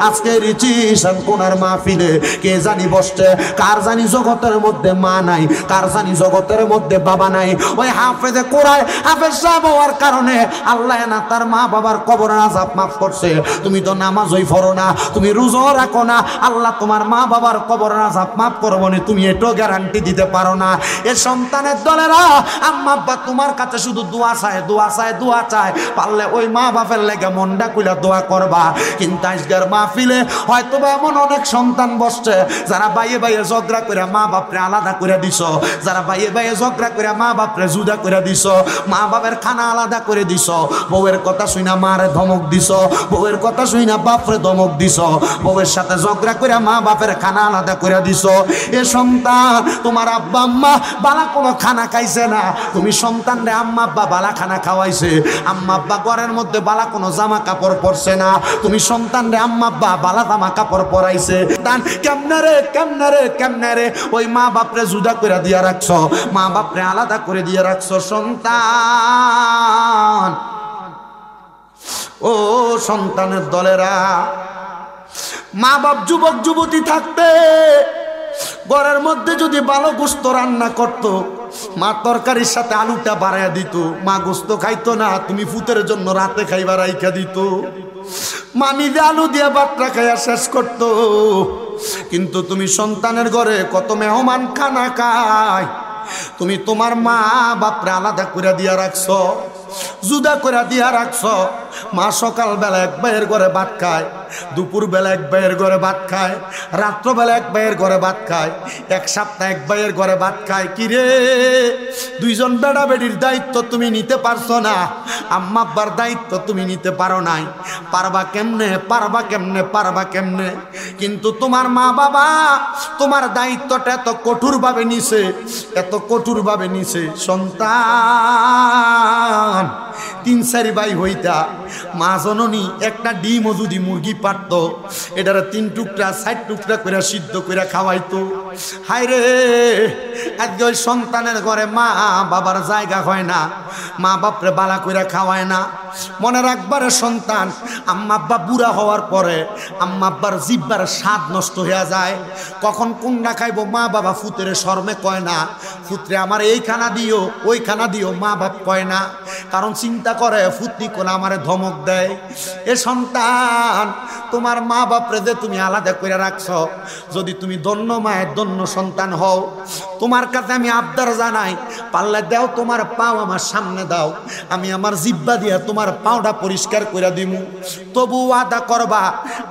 আজকে রিচি শানকুনার মাহফিলে কে জানি বসছে, কার জানি জগতের মধ্যে মা নাই, কার জানি জগতের মধ্যে বাবা নাই। ওই হাফেজে কোরআন হাফেজ সাহেব হওয়ার কারণে আল্লাহ না তার মা বাবার কবরের আযাব মাফ করছে। তুমি তো নামাজই পড়ো না, তুমি রোজাও রাখো না, আল্লাহ তোমার মা বাবার কবরের আযাব মাফ করবো না তুমি এটাও গ্যারান্টি দিতে পারো না। এ সন্তানের দলেরা আম্মা আব্বা তোমার কাছে শুধু দোয়া চায়, দোয়া চায়, দোয়া চায়। পারলে ওই মা বাপের লেগে মনটা কইলা দোয়া করবা। কিন্তু আজকের মাহফিলে হয়তো বা এমন অনেক সন্তান বসছে যারা বাইয়ে বাইয়ে ঝগড়া করে মা বাপরে আলাদা করে দিছ, যারা বাইয়ে বাইয়ে ঝগড়া করে মা বাপরে জুদা করে দিছ, মা বাপের খানা আলাদা করে দিছ, বউয়ের কথা শুইনা মারে ধমক দিছ, বউয়ের কথা শুইনা বাপরে ধমক দিছ, বউয়ের সাথে ঝগড়া করে মা বাপের খানা আলাদা করে দিছ। এ সন্তান, তোমার আব্বা আম্মা বালা কোনো খানা খাইছে না, তুমি সন্তানরে আম্মা আব্বা বালা খানা খাওয়াইছে। আম্মা আব্বা ঘরের মধ্যে বালা কোনো জামা কাপড় পরছে না, তুমি সন্তানরে আম্মা আব্বা বালা জামা কাপড় পরাইছে। তান কেমনে রে, কেমনে রে, কেমনে রে ওই মা বাপরে জুদা করে দিয়া রাখছ, মা বাপরে আলাদা করে দিয়া রাখছ। সন্তান, ও সন্তানের দলেরা, মা বাপ যুবক যুবতী থাকতে ঘরের মধ্যে যদি ভালো গোস্ত রান্না করত, মা তরকারির সাথে আলুটা বাড়াইয়া দিত, মা গোস্ত খাইতো না, তুমি ফুতের জন্য রাতে খাইবা রাইখা দিত, মা নিজে আলু দিয়ে বাটরা খাইয়া শেষ করত। কিন্তু তুমি সন্তানের ঘরে কত মেহমান খানা খায়, তুমি তোমার মা বাপরে আলাদা করে দিয়া রাখছ, জুদা করে দিয়া রাখছ। মা সকালবেলা এক ভাইয়ের ঘরে ভাত খায়, দুপুরবেলা এক ভাইয়ের ঘরে ভাত খায়, রাত্রবেলা এক ভাইয়ের ঘরে ভাত খায়, এক সপ্তাহ এক ভাইয়ের ঘরে ভাত খায়। কিরে, দুইজন বেড়া বেড়ির দায়িত্ব তুমি নিতে পারছো না, আম্মা আব্বার দায়িত্ব তুমি নিতে পারো নাই। পারবা কেমনে, পারবা কেমনে, পারবা কেমনে? কিন্তু তোমার মা বাবা তোমার দায়িত্বটা এত কঠোরভাবে নিছে, এত কঠোরভাবে নিছে। সন্তান, 3-4 ভাই হইতা মা জননী একটা ডিমও যদি মুরগি পারত, এটার 3 টুকরা 4 টুকরা করে সিদ্ধ করে খাওয়াইতো। হায় রে, আজকে ওই সন্তানের ঘরে মা বাবার জায়গা হয় না, মা বাপরে বালা করে খাওয়ায় না। মনে রাখবারে সন্তান, আম্মা আব্বা বুড়া হওয়ার পরে আম্মা আব্বার জিব্বার স্বাদ নষ্ট হয়ে যায়। কখন কোনটা খাইবো মা বাবা ফুতেরে শর্মে কয় না, ফুতরে আমার এই খানা দিও ওই খানা দিও, মা বাপ কয় না, কারণ চিন্তা করে ফুতনি কোন আমারে ধমক দেয়। এ সন্তান, তোমার মা বাপরে যে তুমি আলাদা করে রাখছ, যদি তুমি ধন্য মায়ের ধন্য সন্তান হও, তোমার কাছে আমি আবদার জানাই, পাল্লা দাও তোমার পাও আমার সামনে দাও, আমি আমার জিব্বা দিয়া তোমার পাওটা পরিষ্কার করে দিমু। তবু আদা করবা,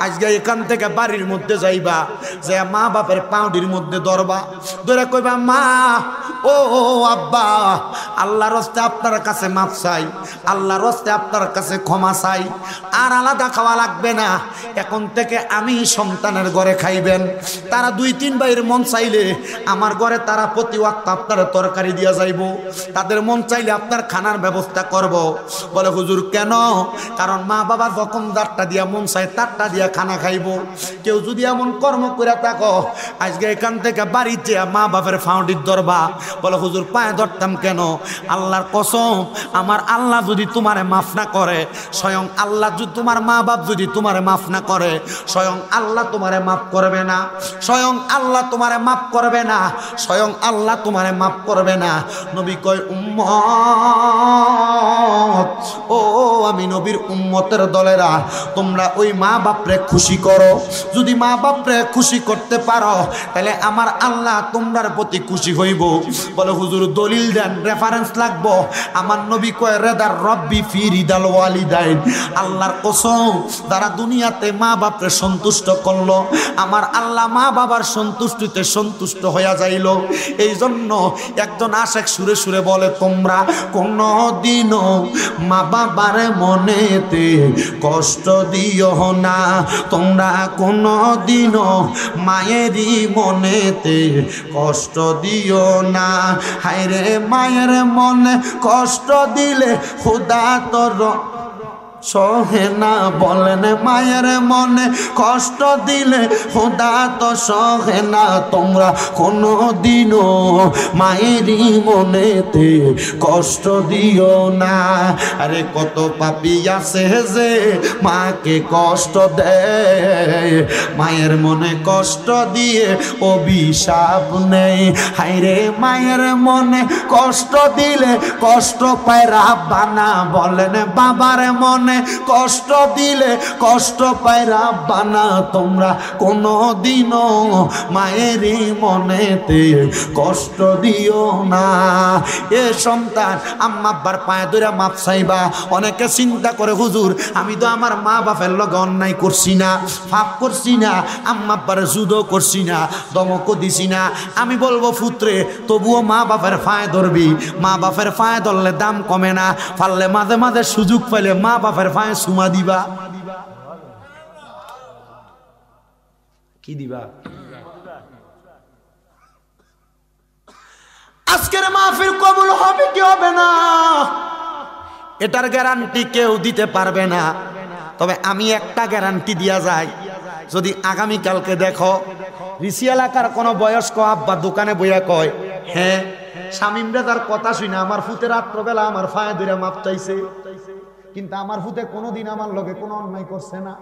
আজকে এখান থেকে বাড়ির মধ্যে যাইবা, যে মা বাপের পাউডির মধ্যে ধরবা, ধরে কইবা মা ও আব্বা, আল্লাহর রাস্তে আপনার কাছে মাফ চাই, আল্লাহর রাস্তে আপনার কাছে ক্ষমা চাই, আর আলাদা খাওয়া লাগবে না, এখন থেকে আমি সন্তানের ঘরে খাইবেন। তারা 2-3 ভাইয়ের মন চাইলে আমার ঘরে তারা প্রতি ওয়াক্ত আপনার তরকারি দিয়া যাইব, তাদের মন চাইলে আপনার খানার ব্যবস্থা করব। বলে হুজুর কেন? কারণ মা বাবা যখন যারটা দিয়া মন চাই তারটা দিয়া খানা খাইব। কেউ যদি এমন কর্ম করে থাকো, আজকে এখান থেকে বাড়িতে মা বাপের ফাউন্ডির ধরবা। বলে হুজুর পায়ে ধরতাম কেন? আল্লাহর কসম, আমার আল্লাহ যদি তোমারে মাফ না করে, স্বয়ং আল্লাহ যদি তোমার মা বাপ যদি তোমারে মাফ না করে, স্বয়ং আল্লাহ তোমারে মাফ করবে না, স্বয়ং আল্লাহ তোমারে মাফ করবে না, স্বয়ং আল্লাহ তোমারে মাফ করবে না। নবী কয় উম্মত, ও আমি নবীর উম্মতের দলেরা, তোমরা ওই মা বাপরে খুশি করো। যদি মা বাপরে খুশি করতে পারো, তাহলে আমার আল্লাহ তোমরার প্রতি খুশি হইব। বলে হুজুর দলিল দেন, রেফারেন্স লাগবো। আমার নবী কয় রেদার রব্বি ফি রিদাল ওয়ালিদাইন, আল্লাহর কসম, যারা দুনিয়াতে মা বাপরে সন্তুষ্ট করলো, আমার আল্লাহ মা বাবার সন্তুষ্টিতে সন্তুষ্ট হইয়া যাইল। এই জন্য একজন আশেক সুরে সুরে বলে, তোমরা কোনো দিনও মা বাবার মনেতে কষ্ট দিও না, তোমরা কোনো দিনও মায়েরই মনেতে কষ্ট দিও না। হায়রে মায়ের মনে কষ্ট দিলে খোদা তোর সহে না, বলেন মায়ের মনে কষ্ট দিলে খোদা তো সহে না। তোমরা কোনো দিনও মায়েরই মনেতে কষ্ট দিও না। আরে কত পাপী আছে যে মাকে কষ্ট দেয়, মায়ের মনে কষ্ট দিয়ে অভিশাপ নেই। হায়রে মায়ের মনে কষ্ট দিলে কষ্ট পায় রাব্বানা, বলেন বাবার মনে নয়, কষ্ট দিলে কষ্ট পায় রাব্বানা। তোমরা কোনো দিনও মায়েরই মনেতে কষ্ট দিও না। এ সন্তান আম্মা আব্বার পায়ে ধরে মাপ চাইবা। অনেকে চিন্তা করে হুজুর আমি তো আমার মা বাপের লগে অন্যায় করছি না, পাপ করছি না, আম্মা আব্বার জুদো করছি না, দমকও দিছি না। আমি বলবো পুত্রে তবুও মা বাপের পায়ে ধরবি। মা বাপের পায়ে ধরলে দাম কমে না, পারলে মাঝে মাঝে সুযোগ পাইলে মা বাপের পায়ে চুমা দিবা। কি দিবা? আজকের মাহফিল কবুল হবে কি হবে না এটার গ্যারান্টি কেউ দিতে পারবে না। তবে আমি একটা গ্যারান্টি দিয়া যাই, যদি আগামীকালকে দেখো ঋষি এলাকার কোনো বয়স্ক আব্বা দোকানে বইয়া কয় হ্যাঁ শামিম রেজার কথা শুনে আমার ফুতে রাত্রবেলা আমার ফায়ে ধরে মাপ চাইছে, কিন্তু আমার ফুতে কোনোদিন আমার লগে কোনো অন্যায় করছে না।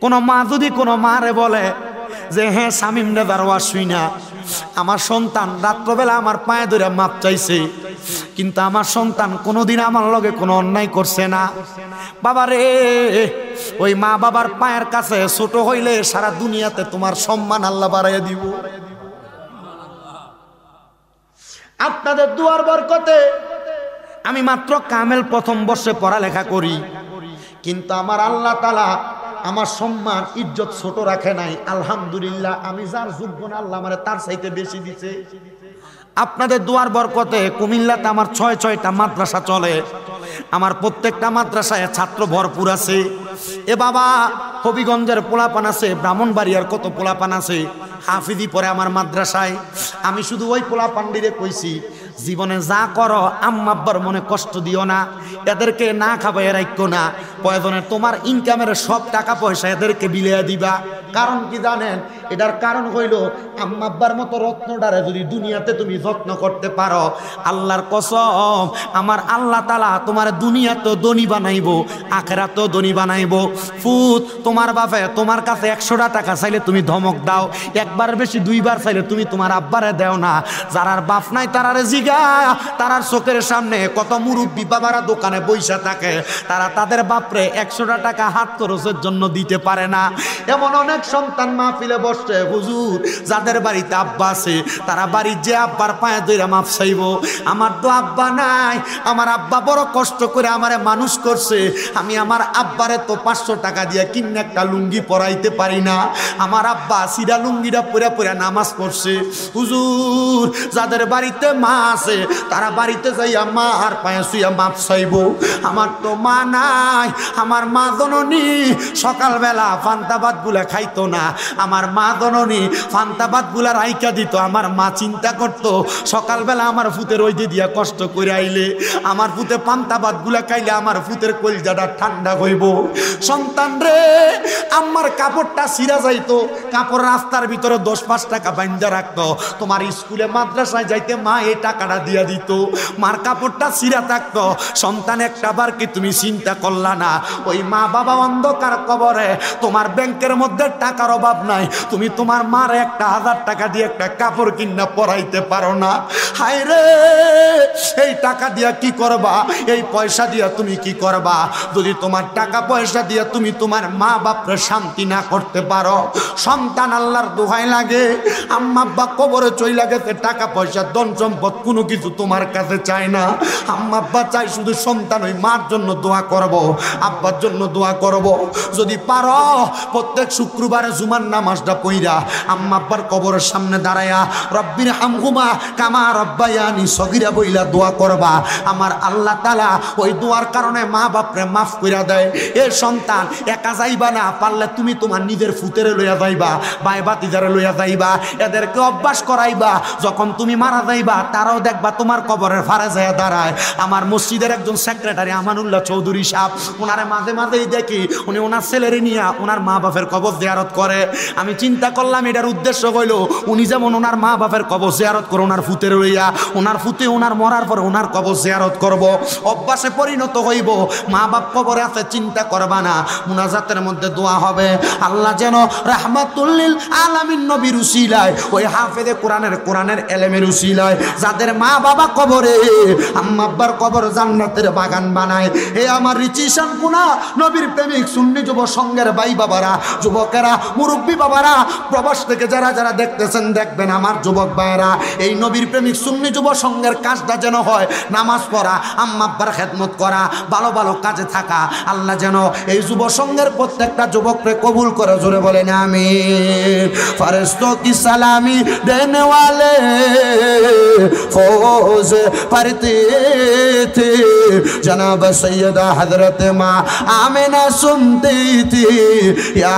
কোন মা যদি কোনো মারে বলে যে হ্যাঁ শামিম রেজার ওয়াজ শুইনা আমার সন্তান রাত্রবেলা আমার পায়ে ধরে মাপ চাইছে, কিন্তু আমার সন্তান কোনোদিন আমার লগে কোনো অন্যায় করছে না, বাবা রে ওই মা বাবার পায়ের কাছে ছোট হইলে সারা দুনিয়াতে তোমার সম্মান আল্লাহ বাড়াইয়া দিব। আপনাদের দুয়ার বরকতে আমি মাত্র কামেল প্রথম বর্ষে পড়ালেখা করি, কিন্তু আমার আল্লাহ তাআলা আমার সম্মান ইজ্জত ছোট রাখে নাই। আলহামদুলিল্লাহ আমি যার যোগ্য না আল্লাহ আমারে তার চাইতে বেশি দিছে। আপনাদের দুয়ার বরকতে কুমিল্লাতে আমার 6টা মাদ্রাসা চলে। আমার প্রত্যেকটা মাদ্রাসায় ছাত্র ভরপুর আছে। এ বাবা হবিগঞ্জের পোলাপান আছে, ব্রাহ্মণবাড়িয়ার কত পোলাপান আছে, হাফিজি পড়ে আমার মাদ্রাসায়। আমি শুধু ওই পোলাপান্ডিরে কইছি জীবনে যা করো আম্মা আব্বার মনে কষ্ট দিও না, এদেরকে না খাবাই রাখো না, প্রয়োজনে তোমার ইনকামের সব টাকা পয়সা এদেরকে বিলিয়ে দিবা। কারণ কি জানেন? এটার কারণ হইল আম্মা আব্বার মতো রত্নটারে যদি দুনিয়াতে তুমি যত্ন করতে পারো, আল্লাহর কসম আমার আল্লাহ তাআলা তোমার দুনিয়াতে ধনী বানাইবো, আখিরাতেও ধনী বানাইবো। ফুত তোমার বাপে তোমার কাছে 100টা টাকা চাইলে তুমি ধমক দাও, একবার বেশি 2বার চাইলে তুমি তোমার আব্বারে দেও না। যারার বাপ নাই তারারে জিগা, তারার চোখের সামনে কত মুরব্বী বাবারা দোকানে বইসা থাকে, তারা তাদের বাপরে 100টা টাকা হাত খরচের জন্য দিতে পারে না। এমন অনেক সন্তান মাহফিলে বসছে হুজুর যাদের বাড়িতে আব্বা আছে তারা বাড়ির যে আব্বার পায়ে ধরে মাপ চাইব। আমার তো আব্বা নাই, আমার আব্বা বড় কষ্ট করে আমারে মানুষ করছে, আমি আমার আব্বারে তো 500 টাকা দিয়ে কিনে একটা লুঙ্গি পরাইতে পারি না। আমার আব্বা সিরা লুঙ্গিটা পরে পরে নামাজ পড়ছে। হুজুর যাদের বাড়িতে মা আছে তারা বাড়িতে যাইয়া মা আর পায়ে শুইয়া মাপ চাইব। আমার তো মা নাই, আমার মা জননী সকালবেলা ফান্তাবাদ গুলা খাইতো না, আমার মা জননী ফান্তাবাদ গুলা রাইকা দিত। আমার মা চিন্তা করতো সকালবেলা আমার ফুতের ওই দিয়া কষ্ট করে আইলে আমার ফুতে ফান্তাবাদ গুলা খাইলে আমার ফুতের কলজাটা ঠান্ডা হইব। সন্তান রে আমার কাপড়টা ছিঁড়া যাইতো, কাপড় রাস্তার ভিতরে 10-5 টাকা বাইন্দা রাখতো, তোমার স্কুলে মাদ্রাসায় যাইতে মা এই টাকাটা দিয়া দিত। মার কাপড়টা ছিঁড়া থাকতো, সন্তান একটা বার কি তুমি চিন্তা করলা না ওই মা বাবা অন্ধকার কবরে, তোমার ব্যাংকের মধ্যে টাকার অভাব নাই, তুমি তোমার মার 1000 টাকা দিয়ে একটা কাপড় কিনা পরাইতে পারো না। হায় রে এই টাকা দিয়া কি করবা, এই পয়সা দিয়া তুমি কি করবা যদি তোমার টাকা পয়সা দিয়া তুমি তোমার মা বাপরে শান্তি না করতে পারো। সন্তান আল্লাহর দোহাই লাগে, আম্মা আব্বা কবরে চইলা গেছে, টাকা পয়সা ধন সম্পদ কোনো কিছু তোমার কাছে চায় না। আম্মা আব্বা চাই শুধু সন্তান ওই মার জন্য দোয়া করব, আব্বার জন্য দোয়া করব। যদি পারো প্রত্যেক শুক্রবারে জুমার নামাজটা পইরা আম্মা আব্বার কবরের সামনে দাঁড়ায়া রব্বির হামহুমা কামা রব্বায়ানি সগীরা বইলা দোয়া করবা। আমার আল্লাহ তাআলা ওই দোয়ার কারণে মা বাপরে মাফ কইরা দেয়। এ সন্তান একা যাইবা না, পারলে তুমি তোমার নিজের ফুতেরে লইয়া যাইবা, ভাই ভাতিজারে লইয়া যাইবা, এদেরকে অভ্যাস করাইবা। যখন তুমি মারা যাইবা তারাও দেখবা তোমার কবরের ফারে যায় দাঁড়ায়। আমার মসজিদের একজন সেক্রেটারি আমানুল্লাহ চৌধুরী সাহেব, ওনারে মাঝে মাঝেই দেখি উনি ওনার ছেলেরে নিয়ে ওনার মা বাপের কবর জিয়ারত করে। আমি চিন্তা করলাম এটার উদ্দেশ্য হইল উনি যেমন ওনার মা বাপের কবর জিয়ারত করে ওনার ফুতের লইয়া, ওনার ফুতে ওনার মরার পরে ওনার কবর জিয়ারত করব, অভ্যাসে পরিণত হইব। মা বাপ কবরে আছে চিন্তা করবা না, মুনাজাতের মধ্যে দোয়া হবে আল্লাহ যেন রাহমাতুল লিল আলামিন নবীর উসিলায়, ওই হাফেজে কোরআনের এলেমের উসিলায় যাদের মা বাবা কবরে আম্মা আব্বার কবর জান্নাতের বাগান বানায়। হে আমার রিচিশন থাকবো না। নবীর প্রেমিক সুন্নি যুব সংঘের ভাই বাবারা, যুবকেরা, মুরব্বী বাবারা, প্রবাস থেকে যারা যারা দেখতেছেন দেখবেন আমার যুবক ভাইয়েরা, এই নবীর প্রেমিক সুন্নি যুব সংঘের কাজটা যেন হয় নামাজ পড়া, আম্মা আব্বার খেদমত করা, ভালো ভালো কাজে থাকা। আল্লাহ যেন এই যুব সংঘের প্রত্যেকটা যুবককে কবুল করে, জোরে বলেন আমিন। ফেরেশতোं की सलामी देने वाले फौज पढ़ते थे, जनाब सैयदा हजरत माँ आमिना सुनती थी या